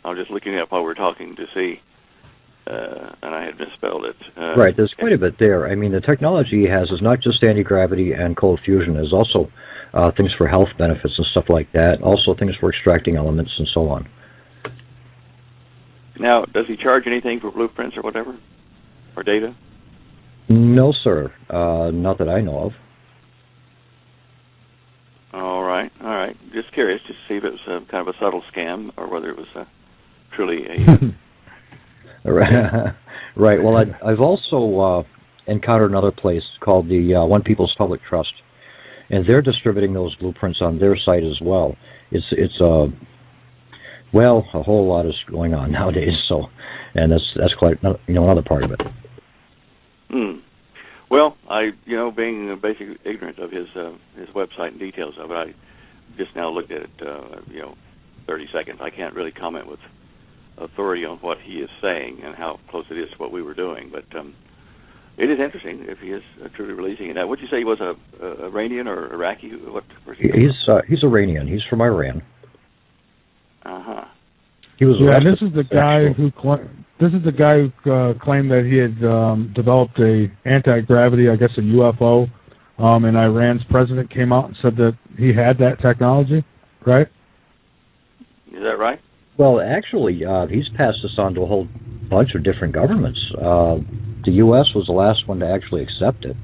I was just looking up while we were talking to see, and I had misspelled it. Right, there's quite a bit there. I mean, the technology he has is not just anti-gravity and cold fusion. There's also things for health benefits and stuff like that. Also things for extracting elements and so on. Now, does he charge anything for blueprints or whatever? Or data? No, sir. Not that I know of. All right. Just curious to see if it was kind of a subtle scam or whether it was truly a... Right. Well, I've also encountered another place called the One People's Public Trust, and they're distributing those blueprints on their site as well. It's a whole lot is going on nowadays. So, and that's quite another part of it. Well, being basically ignorant of his website and details of it, I just now looked at it, 30 seconds. I can't really comment with authority on what he is saying and how close it is to what we were doing, but it is interesting if he is truly releasing it. Now, would you say he was a Iranian or Iraqi? What? He's Iranian. He's from Iran. Uh-huh. He was this is the guy who claimed that he had developed a anti-gravity, I guess a UFO, and Iran's president came out and said that he had that technology, right? Is that right? Well, actually, he's passed this on to a whole bunch of different governments. The U.S. was the last one to actually accept it,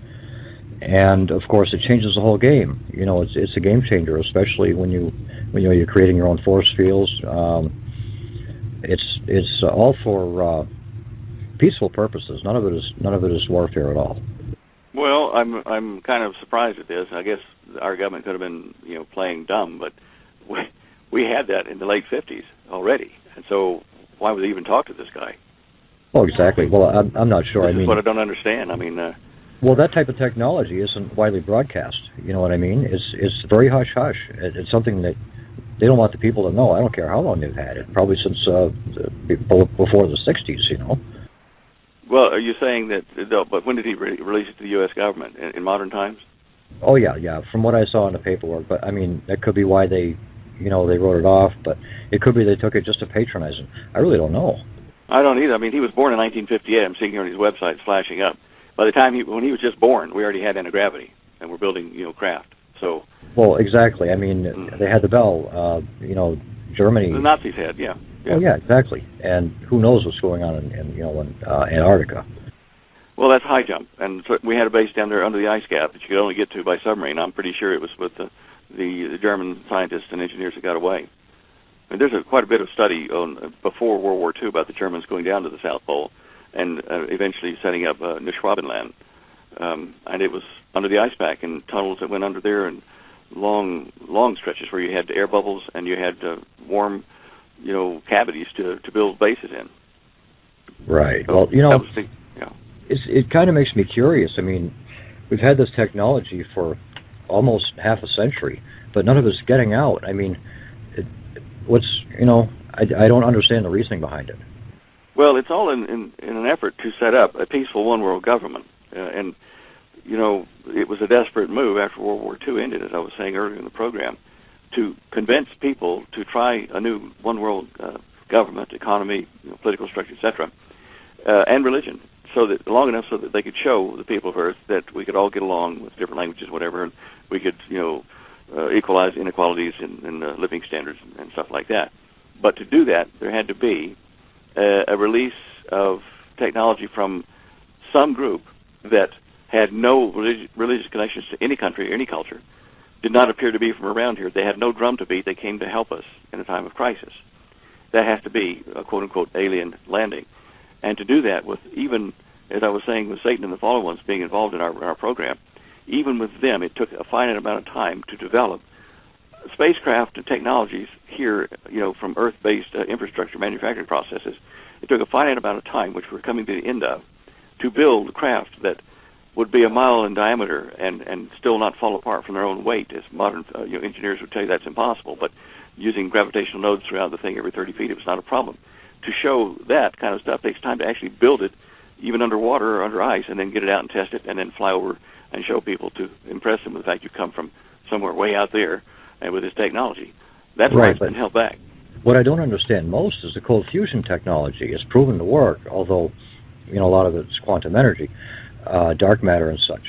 and of course, it changes the whole game. It's a game changer, especially when you're creating your own force fields. It's all for peaceful purposes. None of it is warfare at all. Well, I'm kind of surprised at this. I guess our government could have been playing dumb, but we had that in the late 50s already, and so why would they even talk to this guy? Oh, exactly. Well, I'm not sure. This is what I don't understand. I mean, well, that type of technology isn't widely broadcast. You know what I mean? It's very hush hush. It's something that they don't want the people to know. I don't care how long they've had it. Probably since before the 60s. Well, are you saying that? But when did he release it to the U.S. government? In modern times? Oh yeah. From what I saw in the paperwork, but I mean that could be why they wrote it off. But it could be they took it just to patronize him. I really don't know. I don't either. I mean, he was born in 1958. I'm seeing here on his website flashing up. By the time when he was just born, we already had anti-gravity, and we're building craft. So. Well, exactly. I mean, they had the Bell. Germany. The Nazis had, yeah. Oh yeah, exactly. And who knows what's going on in Antarctica? Well, that's high jump, and so we had a base down there under the ice cap that you could only get to by submarine. I'm pretty sure it was with the German scientists and engineers that got away. I mean, there's quite a bit of study on before World War II about the Germans going down to the South Pole and eventually setting up Neuschwabenland. And it was under the ice pack and tunnels that went under there and long stretches where you had air bubbles and you had warm, cavities to build bases in. Right. So well, it kind of makes me curious. I mean, we've had this technology for almost half a century, but none of it's getting out. I mean, I don't understand the reasoning behind it. Well, it's all in an effort to set up a peaceful one-world government. And, it was a desperate move after World War II ended, as I was saying earlier in the program, to convince people to try a new one-world government, economy, political structure, etc., and religion, long enough so that they could show the people of Earth that we could all get along with different languages, whatever, and we could, equalize inequalities in living standards and stuff like that. But to do that, there had to be a release of technology from some group that had no religious connections to any country or any culture, did not appear to be from around here. They had no drum to beat. They came to help us in a time of crisis. That has to be a quote-unquote alien landing. And to do that with even, as I was saying, with Satan and the fallen ones being involved in our program, even with them, it took a finite amount of time to develop spacecraft and technologies here, from Earth-based infrastructure manufacturing processes. It took a finite amount of time, which we're coming to the end of, to build craft that would be a mile in diameter and still not fall apart from their own weight, as modern engineers would tell you that's impossible. But using gravitational nodes throughout the thing every 30 feet, it was not a problem. To show that kind of stuff takes time to actually build it, even underwater or under ice, and then get it out and test it, and then fly over and show people to impress them with the fact you come from somewhere way out there and with this technology. That's why it's been held back. What I don't understand most is the cold fusion technology. It's proven to work, although a lot of it's quantum energy, dark matter and such.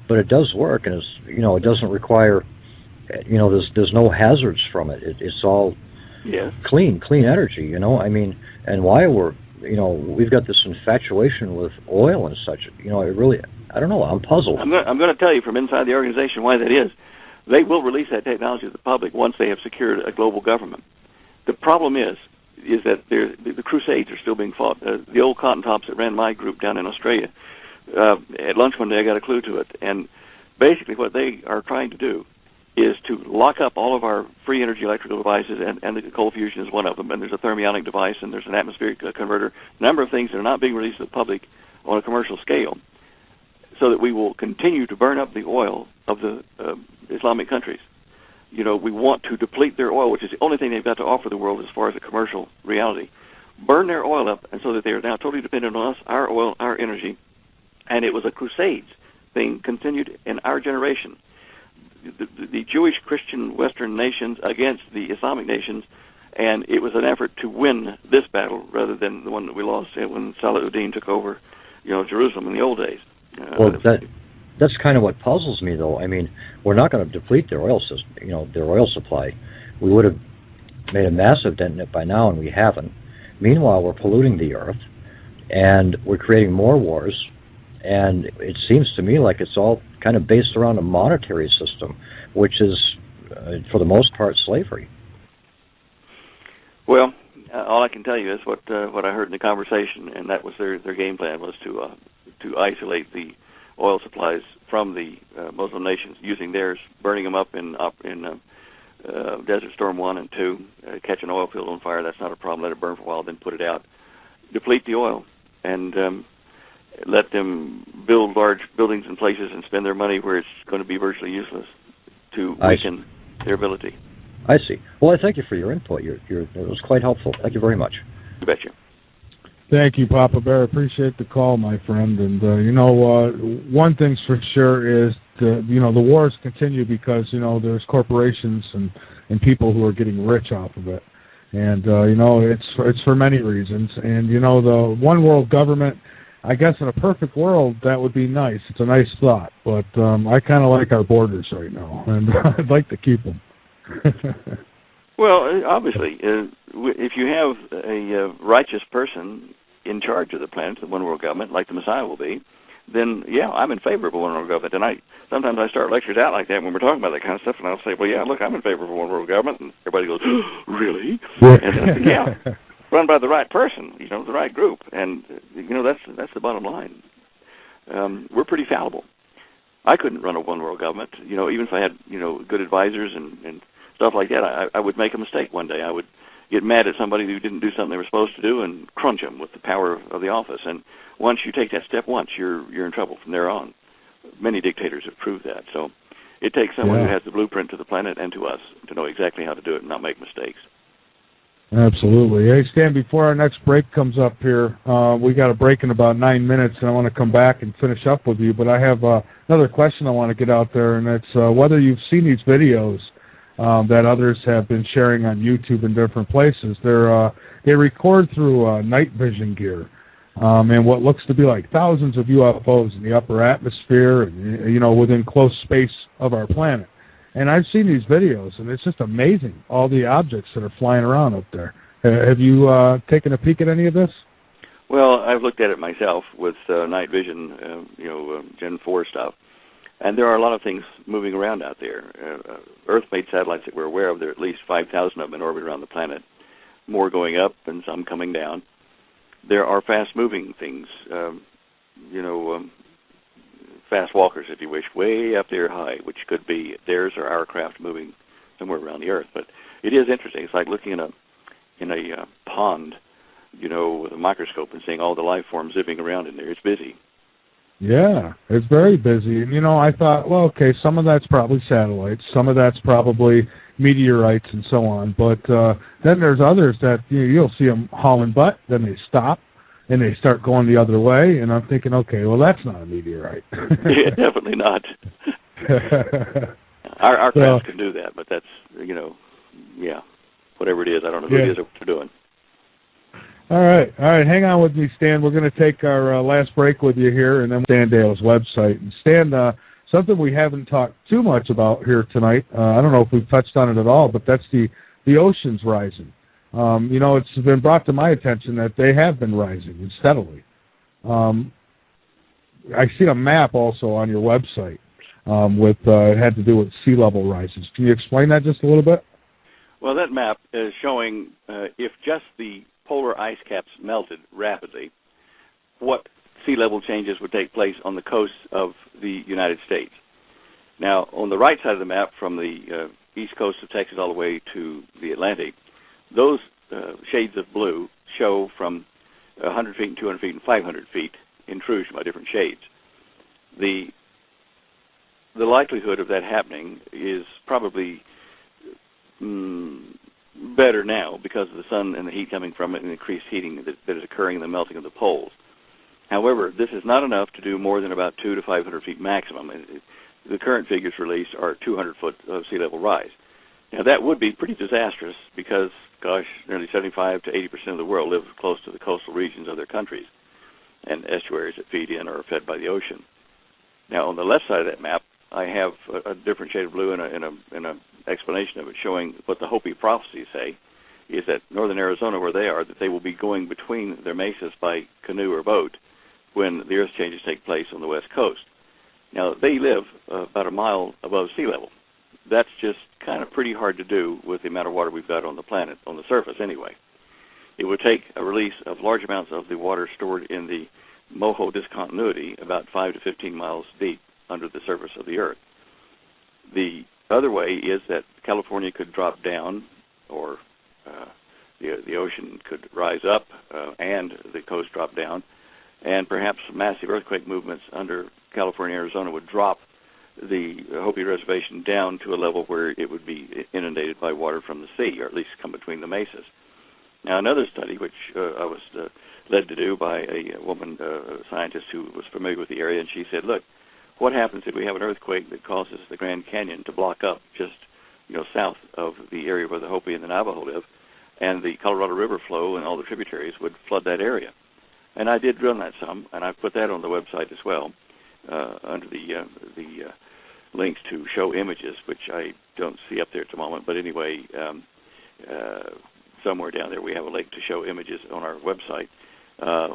But it does work, and it doesn't require, there's no hazards from it. It's all clean energy. And why we've got this infatuation with oil and such. It really, I don't know. I'm puzzled. I'm going to tell you from inside the organization why that is. They will release that technology to the public once they have secured a global government. The problem is that the crusades are still being fought. The old cotton tops that ran my group down in Australia, at lunch one day I got a clue to it. And basically what they are trying to do is to lock up all of our free energy electrical devices, and the cold fusion is one of them, and there's a thermionic device, and there's an atmospheric converter, a number of things that are not being released to the public on a commercial scale, so that we will continue to burn up the oil of the Islamic countries. We want to deplete their oil, which is the only thing they've got to offer the world as far as a commercial reality. Burn their oil up, and so that they are now totally dependent on us, our oil, our energy. And it was a crusades thing continued in our generation. The Jewish, Christian, Western nations against the Islamic nations, and it was an effort to win this battle rather than the one that we lost when Salahuddin took over, Jerusalem in the old days. That's kind of what puzzles me, though. We're not going to deplete their oil system, their oil supply. We would have made a massive dent in it by now, and we haven't. Meanwhile, we're polluting the earth, and we're creating more wars, and it seems to me like it's all kind of based around a monetary system, which is, for the most part, slavery. Well, all I can tell you is what I heard in the conversation, and that was their game plan was to isolate the oil supplies from the Muslim nations, using theirs, burning them up in Desert Storm 1 and 2, catch an oil field on fire. That's not a problem. Let it burn for a while, then put it out. Deplete the oil, and let them build large buildings and places and spend their money where it's going to be virtually useless to weaken their ability. I see. Well, I thank you for your input. It was quite helpful. Thank you very much. You betcha. Thank you, Papa Bear. Appreciate the call, my friend. And, one thing's for sure is, the wars continue because, there's corporations and people who are getting rich off of it. And, it's for many reasons. And, the one world government, I guess in a perfect world, that would be nice. It's a nice thought. But I kind of like our borders right now, and I'd like to keep them. Well, obviously, if you have a righteous person in charge of the planet, the one world government, like the Messiah will be, then, yeah, I'm in favor of a one world government. And sometimes I start lectures out like that when we're talking about that kind of stuff, and I'll say, well, yeah, look, I'm in favor of a one world government. And everybody goes, really? And yeah, run by the right person, the right group. And, that's the bottom line. We're pretty fallible. I couldn't run a one world government, even if I had, good advisors and stuff like that. I would make a mistake one day. I would get mad at somebody who didn't do something they were supposed to do and crunch them with the power of the office. And once you take that step you're in trouble from there on. Many dictators have proved that. So it takes someone who has the blueprint to the planet and to us to know exactly how to do it and not make mistakes. Absolutely. Hey, Stan, before our next break comes up here, we got a break in about 9 minutes, and I want to come back and finish up with you. But I have another question I want to get out there, and it's whether you've seen these videos that others have been sharing on YouTube in different places. They record through night vision gear and what looks to be like thousands of UFOs in the upper atmosphere and, within close space of our planet. And I've seen these videos, and it's just amazing, all the objects that are flying around up there. Have you taken a peek at any of this? Well, I've looked at it myself with night vision, Gen 4 stuff, and there are a lot of things moving around out there. Earth-made satellites that we're aware of, there are at least 5,000 of them in orbit around the planet, more going up and some coming down. There are fast-moving things, fast walkers, if you wish, way up there high, which could be theirs or our craft moving somewhere around the Earth. But it is interesting. It's like looking in a pond, with a microscope and seeing all the life forms zipping around in there. It's busy. Yeah, it's very busy. And, I thought, well, okay, some of that's probably satellites, some of that's probably meteorites and so on. But then there's others that you'll see them hauling butt, then they stop, and they start going the other way. And I'm thinking, okay, well, that's not a meteorite. Yeah, definitely not. Our craft can do that, but that's, whatever it is, I don't know who it is or what they're doing. All right. Hang on with me, Stan. We're going to take our last break with you here, and then Stan Dale's website. And Stan, something we haven't talked too much about here tonight. I don't know if we've touched on it at all, but that's the oceans rising. It's been brought to my attention that they have been rising steadily. I see a map also on your website with it had to do with sea level rises. Can you explain that just a little bit? Well, that map is showing if just the polar ice caps melted rapidly, what sea level changes would take place on the coasts of the United States. Now, on the right side of the map, from the east coast of Texas all the way to the Atlantic, those shades of blue show from 100 feet and 200 feet and 500 feet intrusion by different shades. The likelihood of that happening is probably better now because of the sun and the heat coming from it and increased heating that is occurring in the melting of the poles. However, this is not enough to do more than about 200 to 500 feet maximum. The current figures released are 200 foot of sea level rise. Now, that would be pretty disastrous because, nearly 75 to 80% of the world live close to the coastal regions of their countries and estuaries that feed in or are fed by the ocean. Now, on the left side of that map, I have a different shade of blue and an explanation of it showing what the Hopi prophecies say is that northern Arizona, where they are, that they will be going between their mesas by canoe or boat when the earth changes take place on the west coast. Now, they live about a mile above sea level. That's just kind of pretty hard to do with the amount of water we've got on the planet, on the surface anyway. It would take a release of large amounts of the water stored in the Moho discontinuity about 5 to 15 miles deep under the surface of the earth. The other way is that California could drop down, or the ocean could rise up and the coast drop down, and perhaps massive earthquake movements under California, Arizona would drop the Hopi Reservation down to a level where it would be inundated by water from the sea, or at least come between the mesas. Now, another study, which I was led to do by a woman, scientist who was familiar with the area, and she said, look, what happens if we have an earthquake that causes the Grand Canyon to block up just, south of the area where the Hopi and the Navajo live, and the Colorado River flow and all the tributaries would flood that area? And I did run that some, and I put that on the website as well, under the links to show images, which I don't see up there at the moment. But anyway, somewhere down there we have a link to show images on our website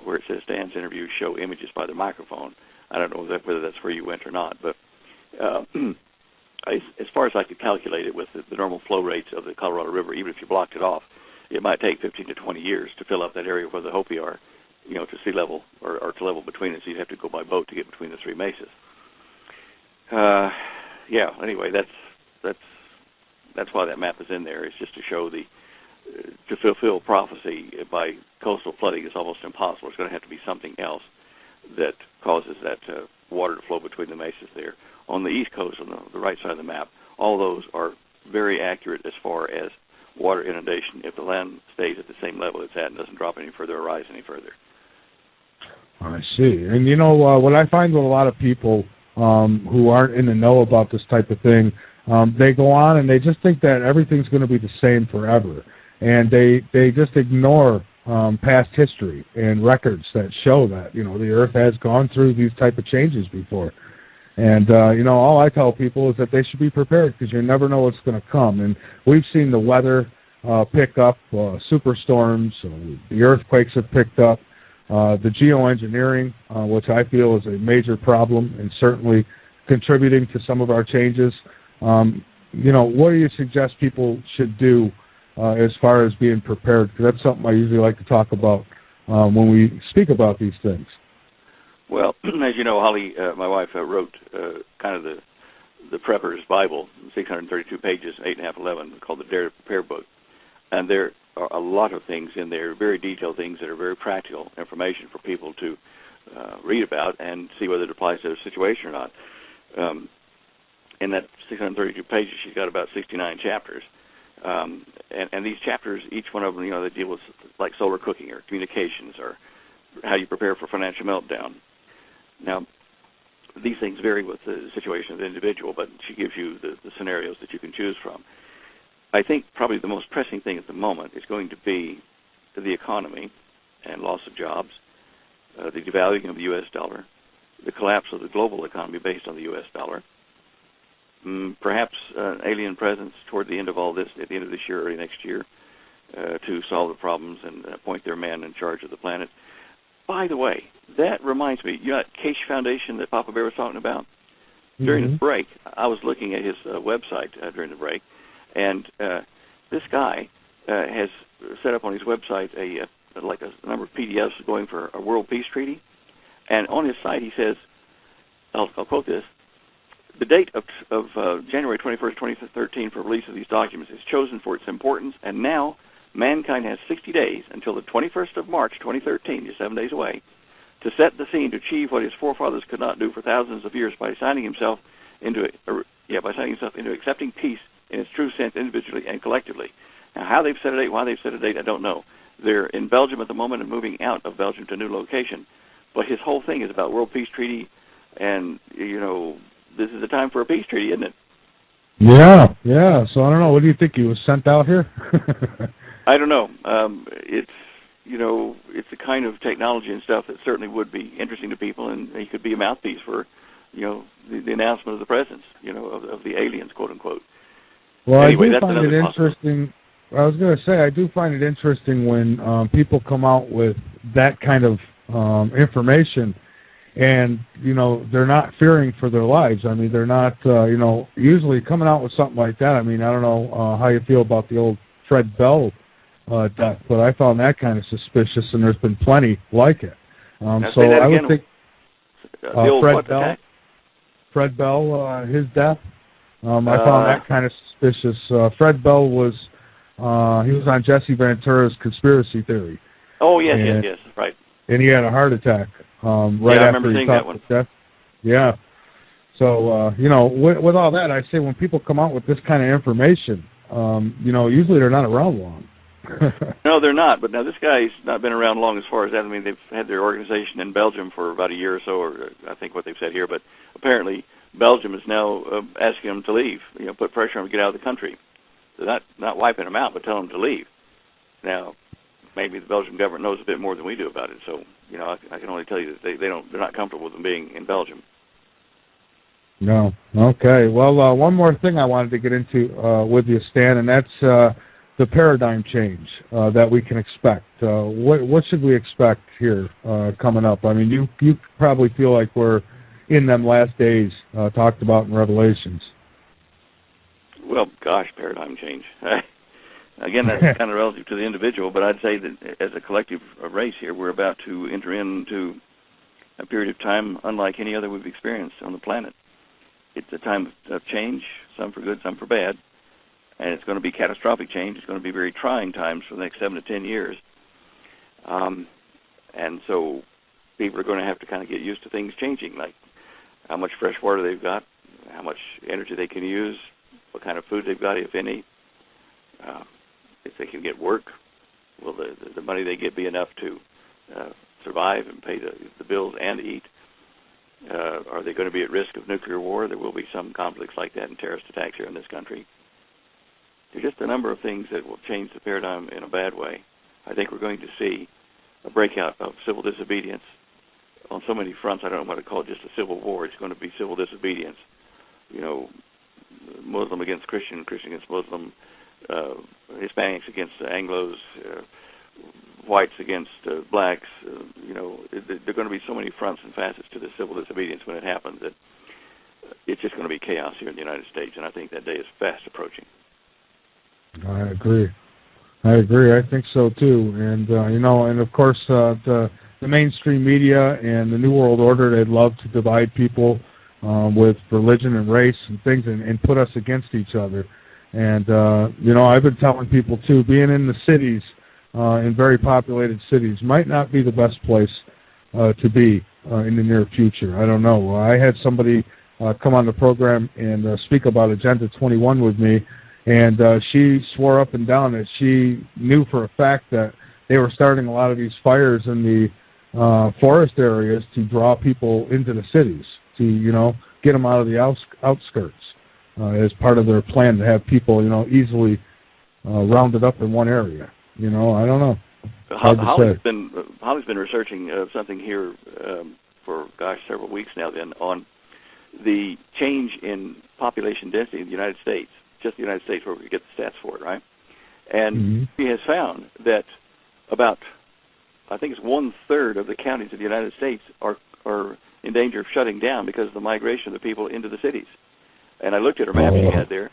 where it says Dan's interview show images by the microphone. I don't know whether that's where you went or not, but as far as I could calculate it with the normal flow rates of the Colorado River, even if you blocked it off, it might take 15 to 20 years to fill up that area where the Hopi are, to sea level or to level between it, so you'd have to go by boat to get between the three mesas. Anyway, that's why that map is in there. It's just to show to fulfill prophecy by coastal flooding is almost impossible. It's going to have to be something else that causes that water to flow between the mesas there. On the east coast, on the right side of the map, all those are very accurate as far as water inundation if the land stays at the same level it's at and doesn't drop any further or rise any further. I see. And what I find with a lot of people who aren't in the know about this type of thing, they go on and they just think that everything's going to be the same forever. And they just ignore past history and records that show that, the Earth has gone through these type of changes before. And, all I tell people is that they should be prepared because you never know what's going to come. And we've seen the weather pick up, superstorms, the earthquakes have picked up. the geoengineering, which I feel is a major problem and certainly contributing to some of our changes. What do you suggest people should do as far as being prepared? Because that's something I usually like to talk about when we speak about these things. Well, as you know, Holly, my wife, wrote kind of the Prepper's Bible, 632 pages, 8.5, 11, called the Dare to Prepare book. And there are a lot of things in there, very detailed things that are very practical information for people to read about and see whether it applies to their situation or not. In that 632 pages, she's got about 69 chapters. And these chapters, each one of them, they deal with like solar cooking or communications or how you prepare for financial meltdown. Now, these things vary with the situation of the individual, but she gives you the scenarios that you can choose from. I think probably the most pressing thing at the moment is going to be the economy and loss of jobs, the devaluing of the U.S. dollar, the collapse of the global economy based on the U.S. dollar, perhaps alien presence toward the end of all this, at the end of this year, early next year, to solve the problems and appoint their man in charge of the planet. By the way, that reminds me, that Case Foundation that Papa Bear was talking about? During the break, I was looking at his website during the break, and this guy has set up on his website a number of PDFs going for a world peace treaty. And on his site he says, I'll quote this, the date of January 21st, 2013 for release of these documents is chosen for its importance, and now mankind has 60 days until the 21st of March 2013, just 7 days away, to set the scene to achieve what his forefathers could not do for thousands of years by signing himself into accepting peace in its true sense, individually and collectively. Now, how they've set a date, why they've set a date, I don't know. They're in Belgium at the moment and moving out of Belgium to a new location. But his whole thing is about world peace treaty, and this is the time for a peace treaty, isn't it? Yeah. So I don't know. What do you think? He was sent out here? I don't know. It's the kind of technology and stuff that certainly would be interesting to people, and he could be a mouthpiece for, the announcement of the presence, of the aliens, quote unquote. Well, anyway, I do find it interesting. I was going to say, I do find it interesting when people come out with that kind of information, and they're not fearing for their lives. I mean, they're not usually coming out with something like that. I mean, I don't know how you feel about the old Fred Bell death, but I found that kind of suspicious, and there's been plenty like it. So I would think Fred Bell, his death. I found that kind of suspicious. Fred Bell was he was on Jesse Ventura's conspiracy theory. Oh yes, yes, right. And he had a heart attack right after he talked with death. Yeah. So with all that, I say when people come out with this kind of information, usually they're not around long. No, they're not. But now this guy's not been around long as far as that. I mean, they've had their organization in Belgium for about a year or so, or I think what they've said here. But apparently, Belgium is now asking them to leave. Put pressure on them to get out of the country. So not wiping them out, but telling them to leave. Now, maybe the Belgian government knows a bit more than we do about it. So I can only tell you that they're not comfortable with them being in Belgium. No. Okay. Well, one more thing I wanted to get into with you, Stan, and that's the paradigm change that we can expect. What should we expect here coming up? I mean, you probably feel like we're in them last days talked about in Revelations. Well, gosh, paradigm change. Again, that's kind of relative to the individual, but I'd say that as a collective race here, we're about to enter into a period of time unlike any other we've experienced on the planet. It's a time of change, some for good, some for bad, and it's going to be catastrophic change. It's going to be very trying times for the next 7 to 10 years. And so people are going to have to kind of get used to things changing, like how much fresh water they've got, how much energy they can use, what kind of food they've got, if any, if they can get work. Will the money they get be enough to survive and pay the bills and eat? Are they going to be at risk of nuclear war? There will be some conflicts like that and terrorist attacks here in this country. There's just a number of things that will change the paradigm in a bad way. I think we're going to see a breakout of civil disobedience on so many fronts. I don't know what to call it, just a civil war. It's going to be civil disobedience. Muslim against Christian, Christian against Muslim, Hispanics against Anglos, whites against blacks. There are going to be so many fronts and facets to this civil disobedience when it happens that it's just going to be chaos here in the United States, and I think that day is fast approaching. I agree. I think so too. And and of course, the mainstream media and the New World Order, they'd love to divide people with religion and race and things, and put us against each other. And I've been telling people too, being in the cities, in very populated cities, might not be the best place to be in the near future. I don't know. I had somebody come on the program and speak about Agenda 21 with me, and she swore up and down that she knew for a fact that they were starting a lot of these fires in the forest areas to draw people into the cities, to get them out of the outskirts, as part of their plan to have people easily rounded up in one area. I don't know. Holly's been researching something here for several weeks now then on the change in population density in the United States, just the United States, where we get the stats for it, right? And he has found that about, I think it's 1/3 of the counties of the United States are in danger of shutting down because of the migration of the people into the cities. And I looked at her map she had there,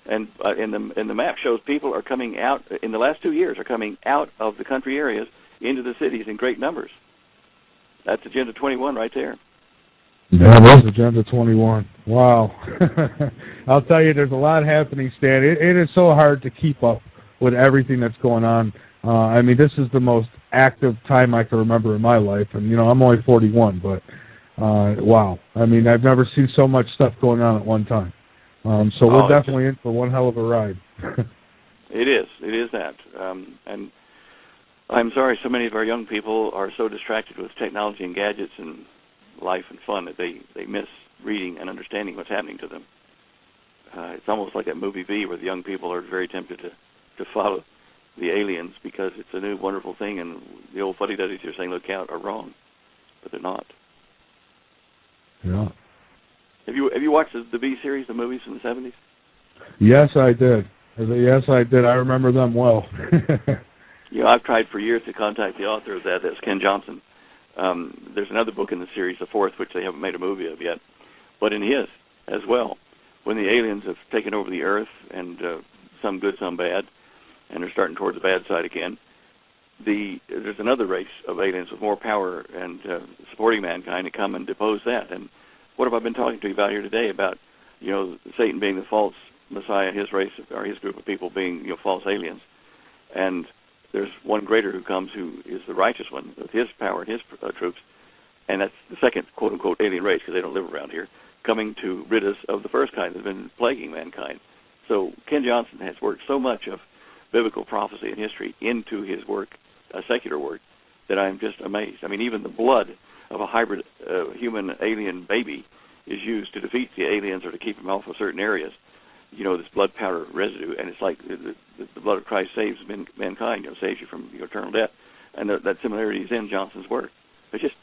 and in the map shows people are coming out in the last 2 years, are coming out of the country areas into the cities in great numbers. That's Agenda 21 right there. That is Agenda 21. Wow. I'll tell you, there's a lot happening, Stan. It is so hard to keep up with everything that's going on. This is the most active time I can remember in my life. And, I'm only 41, but wow. I've never seen so much stuff going on at one time. So we're definitely in for one hell of a ride. It is that. And I'm sorry so many of our young people are so distracted with technology and gadgets and life and fun that they miss reading and understanding what's happening to them. It's almost like that movie V, where the young people are very tempted to follow the aliens because it's a new wonderful thing, and the old fuddy-duddies who are saying look out are wrong, but they're not. Yeah. Have you watched the V series, the movies from the 70s? Yes, I did. I remember them well. I've tried for years to contact the author of that. That's Ken Johnson. There's another book in the series, the fourth, which they haven't made a movie of yet. But in his as well, when the aliens have taken over the Earth, and some good, some bad, and they're starting towards the bad side again, there's another race of aliens with more power and supporting mankind to come and depose that. And what have I been talking to you about here today about, Satan being the false Messiah, his race, or his group of people being, false aliens. And there's one greater who comes, who is the righteous one with his power and his troops, and that's the second quote-unquote alien race, because they don't live around here, coming to rid us of the first kind that's been plaguing mankind. So Ken Johnson has worked so much of biblical prophecy and history into his work, secular work, that I'm just amazed. Even the blood of a hybrid human-alien baby is used to defeat the aliens or to keep them off of certain areas. This blood powder residue, and it's like the blood of Christ saves mankind, saves you from eternal death. And that similarity is in Johnson's work. It's just,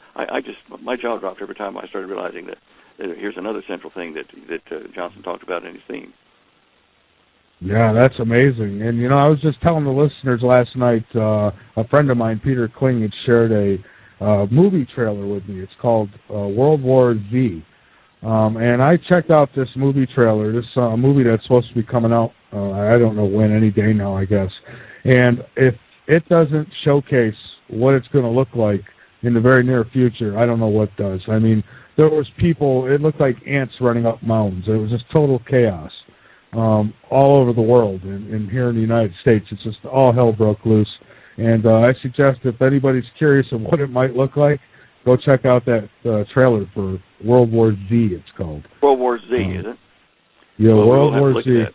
my jaw dropped every time I started realizing that here's another central thing that Johnson talked about in his theme. Yeah, that's amazing. And, I was just telling the listeners last night, a friend of mine, Peter Kling, had shared a movie trailer with me. It's called World War Z. And I checked out this movie trailer, this movie that's supposed to be coming out, I don't know when, any day now, I guess. And if it doesn't showcase what it's going to look like in the very near future, I don't know what does. There was people, it looked like ants running up mountains. It was just total chaos all over the world. And here in the United States, it's just all hell broke loose. And I suggest if anybody's curious of what it might look like, go check out that trailer for World War Z, it's called. World War Z, is it? Yeah, well, World War Z.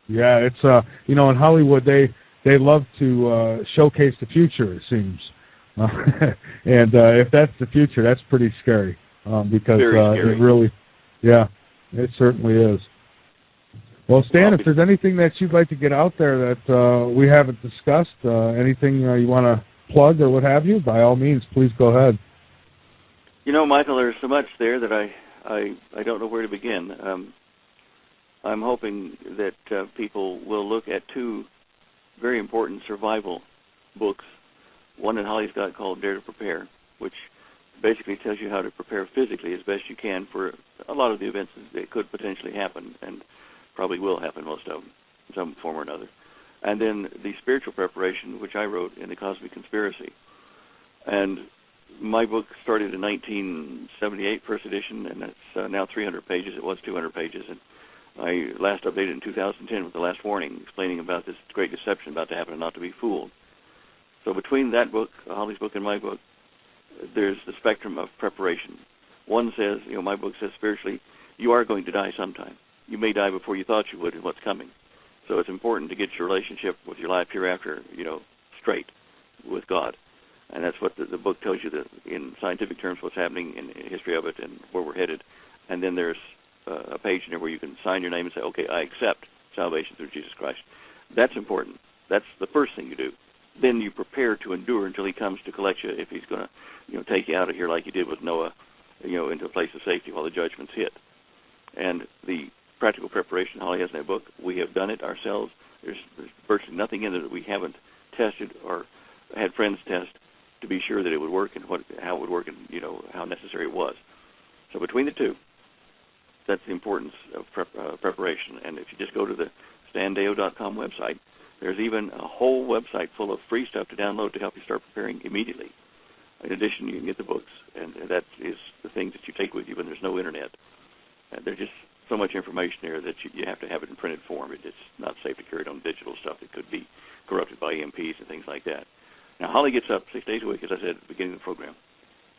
Yeah, it's, in Hollywood, they love to showcase the future, it seems. And if that's the future, that's pretty scary. Because very scary. It really, yeah, it certainly is. Well, Stan, if there's anything that you'd like to get out there that we haven't discussed, anything you want to plug or what have you, by all means, please go ahead. Michael, there's so much there that I don't know where to begin. I'm hoping that people will look at two very important survival books one that Holly's got called Dare to Prepare, which basically tells you how to prepare physically as best you can for a lot of the events that could potentially happen, and probably will happen, most of them, in some form or another. And then the spiritual preparation, which I wrote in The Cosmic Conspiracy. And my book started in 1978, first edition, and it's now 300 pages. It was 200 pages. And I last updated in 2010 with the last warning, explaining about this great deception about to happen and not to be fooled. So between that book, Holly's book, and my book, there's the spectrum of preparation. One says, my book says spiritually, you are going to die sometime. You may die before you thought you would in what's coming. So it's important to get your relationship with your life hereafter, straight with God. And that's what the book tells you, that in scientific terms, what's happening in the history of it and where we're headed. And then there's a page in there where you can sign your name and say, okay, I accept salvation through Jesus Christ. That's important. That's the first thing you do. Then you prepare to endure until he comes to collect you, if he's going to, take you out of here like he did with Noah, into a place of safety while the judgments hit. And the practical preparation Holly has in that book, we have done it ourselves. There's virtually nothing in it that we haven't tested or had friends test to be sure that it would work and how it would work and, how necessary it was. So between the two, that's the importance of preparation. And if you just go to the standdeyo.com website, there's even a whole website full of free stuff to download to help you start preparing immediately. In addition, you can get the books, and that is the things that you take with you when there's no internet. And there's just so much information there that you have to have it in printed form. It's not safe to carry it on digital stuff that could be corrupted by EMPs and things like that. Now, Holly gets up 6 days a week, as I said at the beginning of the program,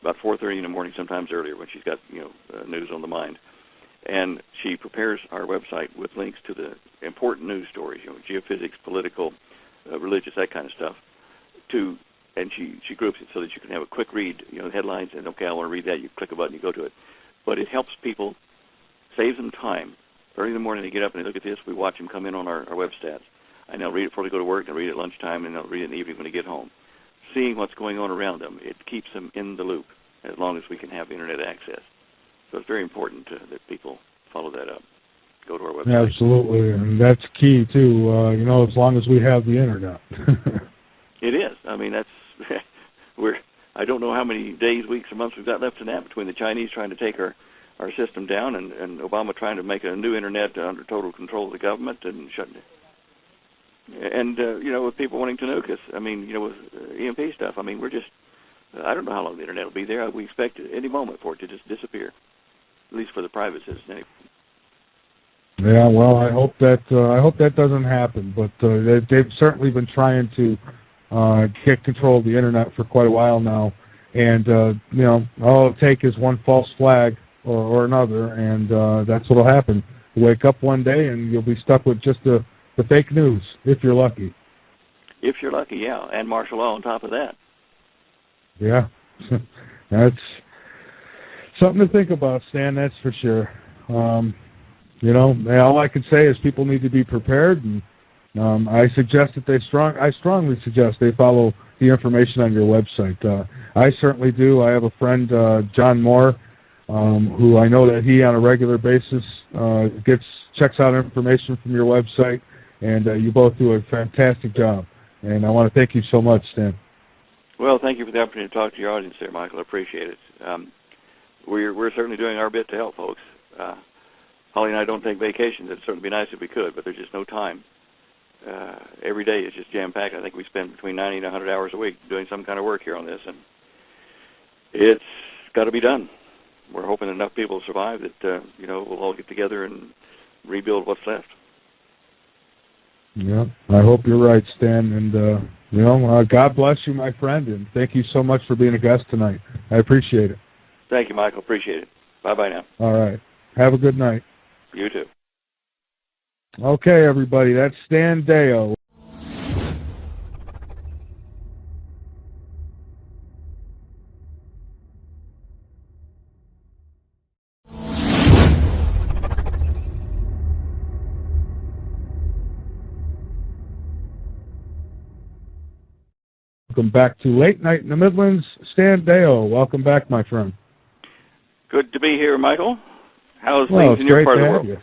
about 4:30 in the morning, sometimes earlier when she's got news on the mind. And she prepares our website with links to the important news stories, geophysics, political, religious, that kind of stuff. And she groups it so that you can have a quick read, headlines, and okay, I want to read that. You click a button, you go to it. But it helps people, saves them time. Early in the morning, they get up and they look at this. We watch them come in on our web stats. And they'll read it before they go to work, and read it at lunchtime, and they'll read it in the evening when they get home. Seeing what's going on around them, it keeps them in the loop as long as we can have internet access. So it's very important that people follow that up. Go to our website. Absolutely, and that's key too. As long as we have the internet. It is. I mean, that's I don't know how many days, weeks, or months we've got left in that, between the Chinese trying to take our system down and Obama trying to make a new internet under total control of the government and shutting it. And with people wanting to nuke us. I mean, with EMP stuff. I mean, we're just. I don't know how long the internet will be there. We expect any moment for it to just disappear. At least for the private citizen. Yeah, well, I hope that doesn't happen. But they've certainly been trying to get control of the internet for quite a while now, and all it'll take is one false flag or another, and that's what'll happen. You wake up one day and you'll be stuck with just the fake news, if you're lucky. If you're lucky, yeah, and martial law on top of that. Yeah, that's something to think about, Stan, that's for sure. All I can say is people need to be prepared, and I strongly suggest they follow the information on your website. I certainly do. I have a friend, John Moore, who I know that he, on a regular basis, checks out information from your website, and you both do a fantastic job. And I want to thank you so much, Stan. Well, thank you for the opportunity to talk to your audience there, Michael. I appreciate it. We're certainly doing our bit to help folks. Holly and I don't take vacations. It'd certainly be nice if we could, but there's just no time. Every day is just jam-packed. I think we spend between 90 and 100 hours a week doing some kind of work here on this, and it's got to be done. We're hoping enough people survive that we'll all get together and rebuild what's left. Yeah, I hope you're right, Stan. And God bless you, my friend, and thank you so much for being a guest tonight. I appreciate it. Thank you, Michael. Appreciate it. Bye-bye now. All right. Have a good night. You too. Okay, everybody, that's Stan Deyo. Welcome back to Late Night in the Midlands. Stan Deyo, welcome back, my friend. Good to be here, Michael. How's things in your part of the world? You.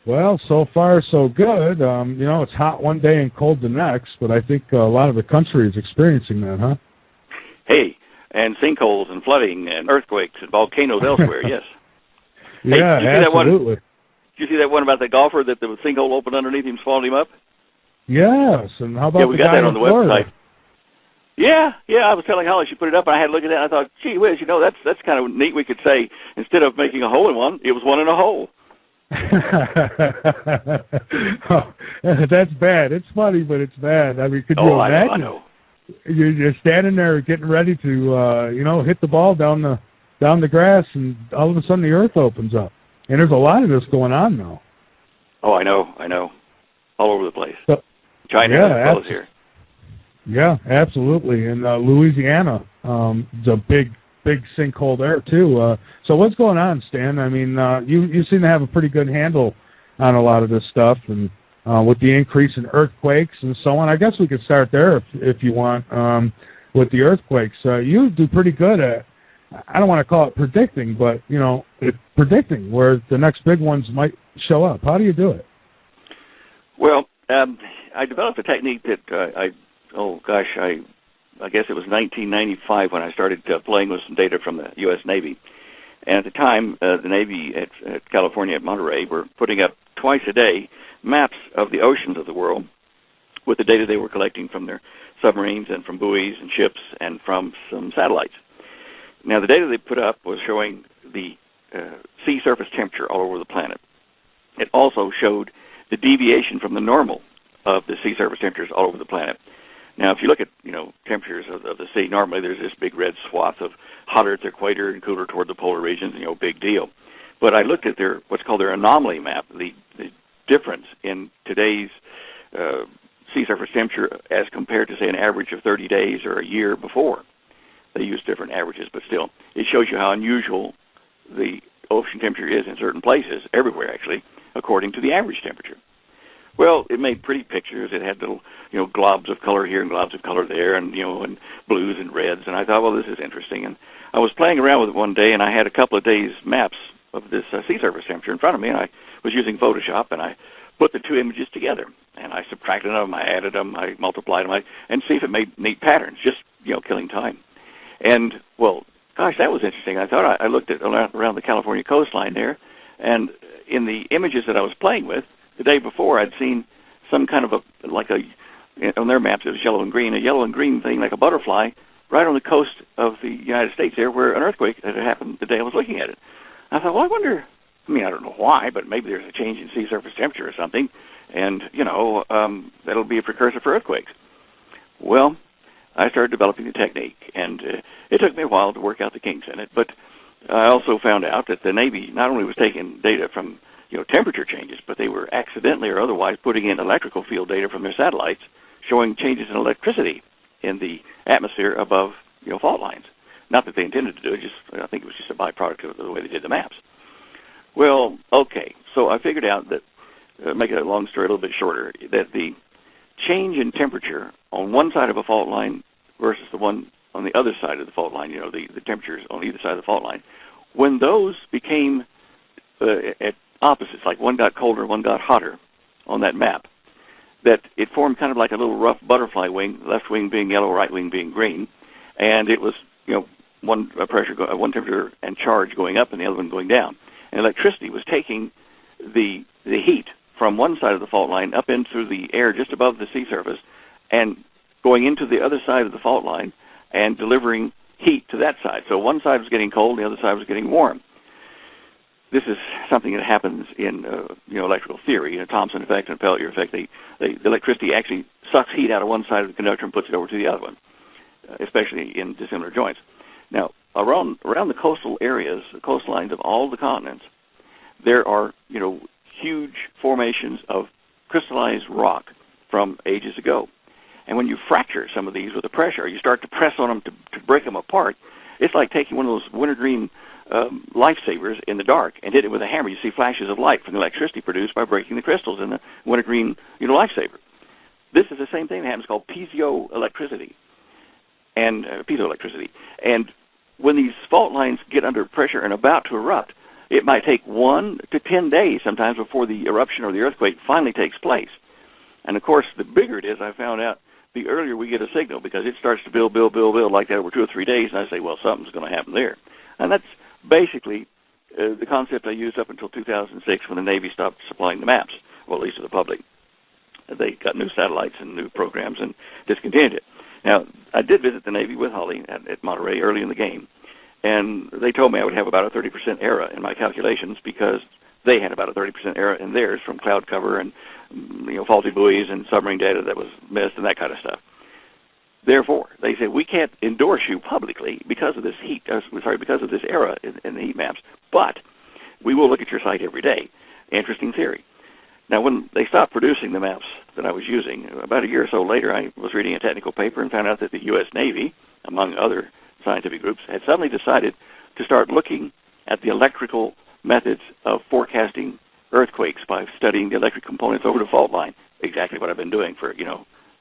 Well, so far so good. It's hot one day and cold the next, but I think a lot of the country is experiencing that, huh? Hey, and sinkholes and flooding and earthquakes and volcanoes elsewhere. Yes. Yeah, hey, did you see absolutely. Did you see that one about the golfer that the sinkhole opened underneath him, swallowed him up? Yes, and how about Yeah, we the got guy that on in the Florida? website. Yeah. I was telling Holly, she put it up, and I had to look at that, and I thought, gee whiz, that's kind of neat. We could say, instead of making a hole in one, it was one in a hole. Oh, that's bad. It's funny, but it's bad. I mean, could you imagine? I know. You're standing there getting ready to, hit the ball down the grass, and all of a sudden the earth opens up. And there's a lot of this going on now. Oh, I know. All over the place. So, China yeah, as well as here. Yeah, absolutely. In Louisiana, it's a big sinkhole there too. So what's going on, Stan? I mean, you seem to have a pretty good handle on a lot of this stuff, and with the increase in earthquakes and so on. I guess we could start there if you want. With the earthquakes, you do pretty good at, I don't want to call it predicting, but predicting where the next big ones might show up. How do you do it? Well, I developed a technique that I guess it was 1995 when I started playing with some data from the U.S. Navy. And at the time, the Navy at California at Monterey were putting up twice a day maps of the oceans of the world with the data they were collecting from their submarines and from buoys and ships and from some satellites. Now, the data they put up was showing the sea surface temperature all over the planet. It also showed the deviation from the normal of the sea surface temperatures all over the planet. Now, if you look at, temperatures of the sea, normally there's this big red swath of hotter at the equator and cooler toward the polar regions, big deal. But I looked at what's called their anomaly map, the difference in today's sea surface temperature as compared to, say, an average of 30 days or a year before. They use different averages, but still, it shows you how unusual the ocean temperature is in certain places, everywhere actually, according to the average temperature. Well, it made pretty pictures. It had little, globs of color here and globs of color there, and and blues and reds. And I thought, well, this is interesting. And I was playing around with it one day, and I had a couple of days maps of this sea surface temperature in front of me, and I was using Photoshop, and I put the two images together, and I subtracted them, I added them, I multiplied them, and see if it made neat patterns, just killing time. And well, gosh, that was interesting. I thought I looked at around the California coastline there, and in the images that I was playing with the day before, I'd seen some kind of on their maps it was yellow and green, a yellow and green thing like a butterfly right on the coast of the United States there, where an earthquake had happened the day I was looking at it. I thought, well, I wonder. I mean, I don't know why, but maybe there's a change in sea surface temperature or something, and that'll be a precursor for earthquakes. Well, I started developing the technique, and it took me a while to work out the kinks in it, but I also found out that the Navy not only was taking data from temperature changes, but they were accidentally or otherwise putting in electrical field data from their satellites showing changes in electricity in the atmosphere above fault lines. Not that they intended to do it, I think it was just a byproduct of the way they did the maps. Well, okay, so I figured out that, make it a long story a little bit shorter, that the change in temperature on one side of a fault line versus the one on the other side of the fault line, the temperatures on either side of the fault line, when those became at opposites, like one got colder, one got hotter on that map, that it formed kind of like a little rough butterfly wing, left wing being yellow, right wing being green, and it was, one temperature and charge going up and the other one going down. And electricity was taking the heat from one side of the fault line up in through the air just above the sea surface and going into the other side of the fault line and delivering heat to that side. So one side was getting cold, the other side was getting warm. This is something that happens in electrical theory, Thomson effect and Peltier effect. The electricity actually sucks heat out of one side of the conductor and puts it over to the other one, especially in dissimilar joints. Now, around the coastal areas, the coastlines of all the continents, there are huge formations of crystallized rock from ages ago. And when you fracture some of these with the pressure, you start to press on them to break them apart. It's like taking one of those wintergreen lifesavers in the dark and hit it with a hammer. You see flashes of light from the electricity produced by breaking the crystals in the wintergreen lifesaver. This is the same thing that happens, called piezoelectricity. And piezoelectricity. And when these fault lines get under pressure and about to erupt, it might take 1 to 10 days sometimes before the eruption or the earthquake finally takes place. And of course, the bigger it is, I found out, the earlier we get a signal, because it starts to build like that over 2 or 3 days, and I say, well, something's going to happen there. And that's basically the concept I used up until 2006 when the Navy stopped supplying the maps, well, at least to the public. They got new satellites and new programs and discontinued it. Now, I did visit the Navy with Holly at Monterey early in the game, and they told me I would have about a 30% error in my calculations because they had about a 30% error in theirs from cloud cover and faulty buoys and submarine data that was missed and that kind of stuff. Therefore, they said, we can't endorse you publicly because of this because of this error in the heat maps, but we will look at your site every day. Interesting theory. Now, when they stopped producing the maps that I was using, about a year or so later, I was reading a technical paper and found out that the U.S. Navy, among other scientific groups, had suddenly decided to start looking at the electrical methods of forecasting earthquakes by studying the electric components over the fault line, exactly what I've been doing for, 10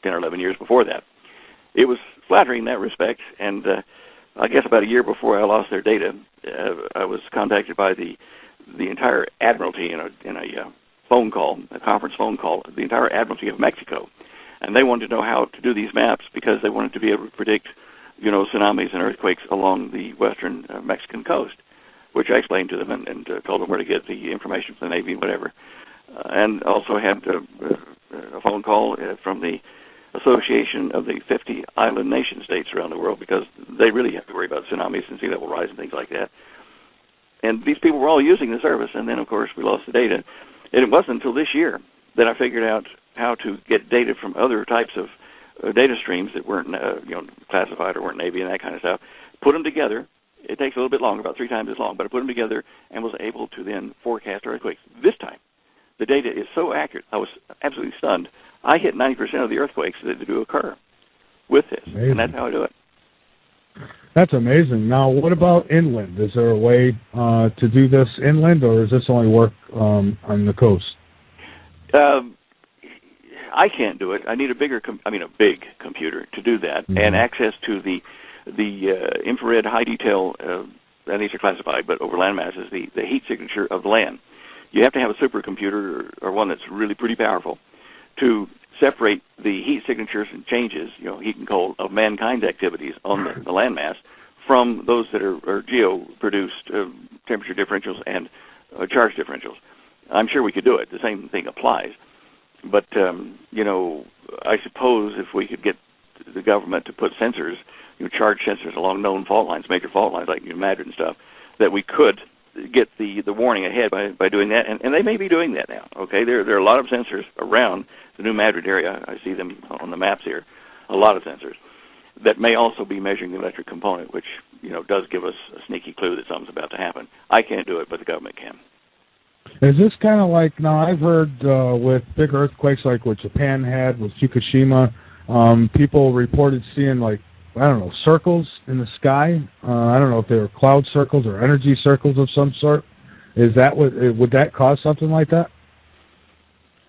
or 11 years before that. It was flattering in that respect, and I guess about a year before I lost their data, I was contacted by the entire Admiralty in a phone call, a conference phone call, the entire Admiralty of Mexico, and they wanted to know how to do these maps because they wanted to be able to predict, tsunamis and earthquakes along the western Mexican coast, which I explained to them and told them where to get the information from the Navy and whatever, and also had a phone call from the Association of the 50 island nation states around the world, because they really have to worry about tsunamis and sea level rise and things like that. And these people were all using the service, and then, of course, we lost the data. And it wasn't until this year that I figured out how to get data from other types of data streams that weren't classified or weren't Navy and that kind of stuff, put them together. It takes a little bit longer, about 3 times as long, but I put them together and was able to then forecast earthquakes. This time, the data is so accurate, I was absolutely stunned. I hit 90% of the earthquakes that do occur with this, amazing. And that's how I do it. That's amazing. Now, what about inland? Is there a way to do this inland, or does this only work on the coast? I can't do it. I need a big computer to do that, and access to the infrared high detail, and these are classified, but over land masses, the heat signature of the land. You have to have a supercomputer or one that's really pretty powerful to separate the heat signatures and changes, heat and cold, of mankind's activities on the landmass from those that are geo-produced temperature differentials and charge differentials. I'm sure we could do it. The same thing applies. But, I suppose if we could get the government to put sensors, charge sensors along known fault lines, major fault lines like Madrid and stuff, that we could get the warning ahead by doing that, and they may be doing that now. Okay, there are a lot of sensors around the New Madrid area. I see them on the maps here, a lot of sensors that may also be measuring the electric component, which does give us a sneaky clue that something's about to happen. I can't do it, but the government can. Is this kind of like, now I've heard with big earthquakes like what Japan had with Fukushima, people reported seeing circles in the sky. I don't know if they were cloud circles or energy circles of some sort. Is that would that cause something like that?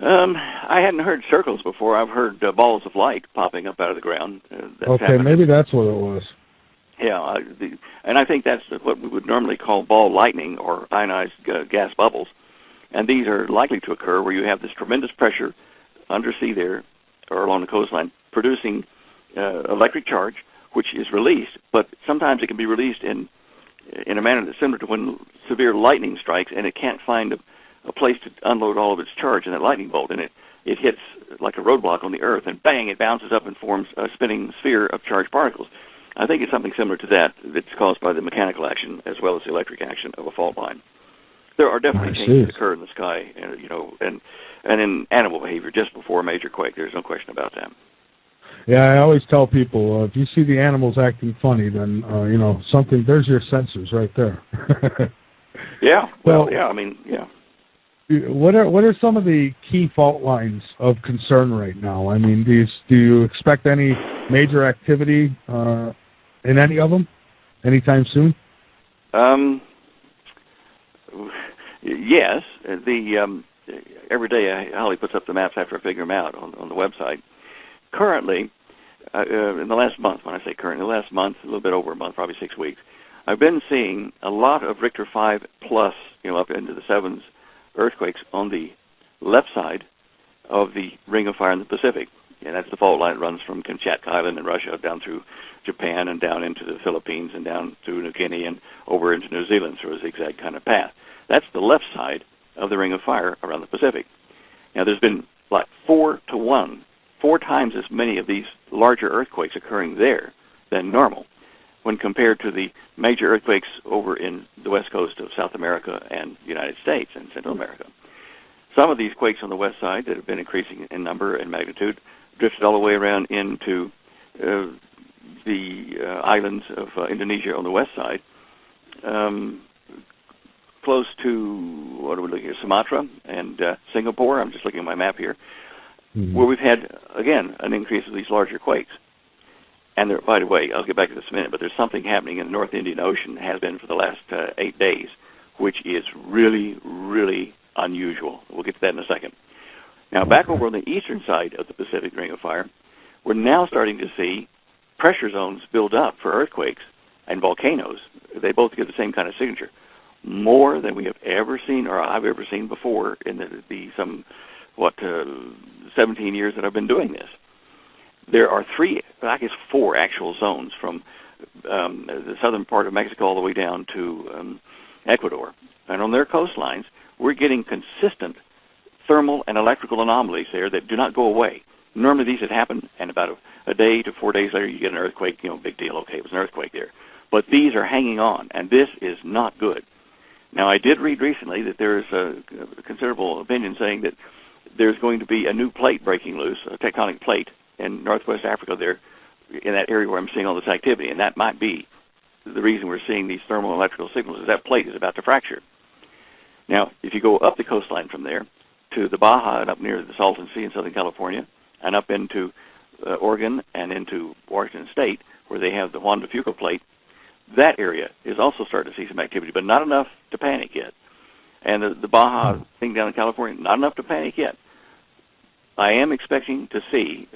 I hadn't heard circles before. I've heard balls of light popping up out of the ground. Okay, maybe that's what it was. Yeah, and I think that's what we would normally call ball lightning or ionized gas bubbles. And these are likely to occur where you have this tremendous pressure undersea there or along the coastline producing electric charge, which is released, but sometimes it can be released in a manner that's similar to when severe lightning strikes and it can't find a place to unload all of its charge in that lightning bolt, and it hits like a roadblock on the Earth, and bang, it bounces up and forms a spinning sphere of charged particles. I think it's something similar to that that's caused by the mechanical action as well as the electric action of a fault line. There are definitely changes that occur in the sky, and in animal behavior just before a major quake. There's no question about that. Yeah, I always tell people, if you see the animals acting funny, then, something, there's your sensors right there. Yeah, well, yeah. What are some of the key fault lines of concern right now? I mean, do you expect any major activity in any of them anytime soon? Yes. Every day Holly puts up the maps after I figure them out on the website. Currently, in the last month, when I say current, in the last month, a little bit over a month, probably 6 weeks, I've been seeing a lot of Richter 5 plus, up into the 7s earthquakes on the left side of the Ring of Fire in the Pacific. And that's the fault line that runs from Kamchatka Island in Russia down through Japan and down into the Philippines and down through New Guinea and over into New Zealand through a zigzag kind of path. That's the left side of the Ring of Fire around the Pacific. Now, there's been like 4-to-1, 4 times as many of these larger earthquakes occurring there than normal when compared to the major earthquakes over in the west coast of South America and the United States and Central America. Some of these quakes on the west side that have been increasing in number and magnitude drifted all the way around into the islands of Indonesia on the west side, close to, what are we looking at, Sumatra and Singapore. I'm just looking at my map here, where we've had, again, an increase of these larger quakes. And there, by the way, I'll get back to this in a minute, but there's something happening in the North Indian Ocean, has been for the last 8 days, which is really, really unusual. We'll get to that in a second. Now, back over on the eastern side of the Pacific Ring of Fire, we're now starting to see pressure zones build up for earthquakes and volcanoes. They both get the same kind of signature, more than we have ever seen or I've ever seen before in the 17 years that I've been doing this. There are 4 actual zones from the southern part of Mexico all the way down to Ecuador. And on their coastlines, we're getting consistent thermal and electrical anomalies there that do not go away. Normally these would happen, and about a day to 4 days later you get an earthquake, big deal, okay, it was an earthquake there. But these are hanging on, and this is not good. Now, I did read recently that there is a considerable opinion saying that there's going to be a new plate breaking loose, a tectonic plate, in northwest Africa there, in that area where I'm seeing all this activity, and that might be the reason we're seeing these thermal and electrical signals, is that plate is about to fracture. Now, if you go up the coastline from there to the Baja and up near the Salton Sea in Southern California, and up into Oregon and into Washington State, where they have the Juan de Fuca plate, that area is also starting to see some activity, but not enough to panic yet. And the Baja thing down in California, not enough to panic yet. I am expecting to see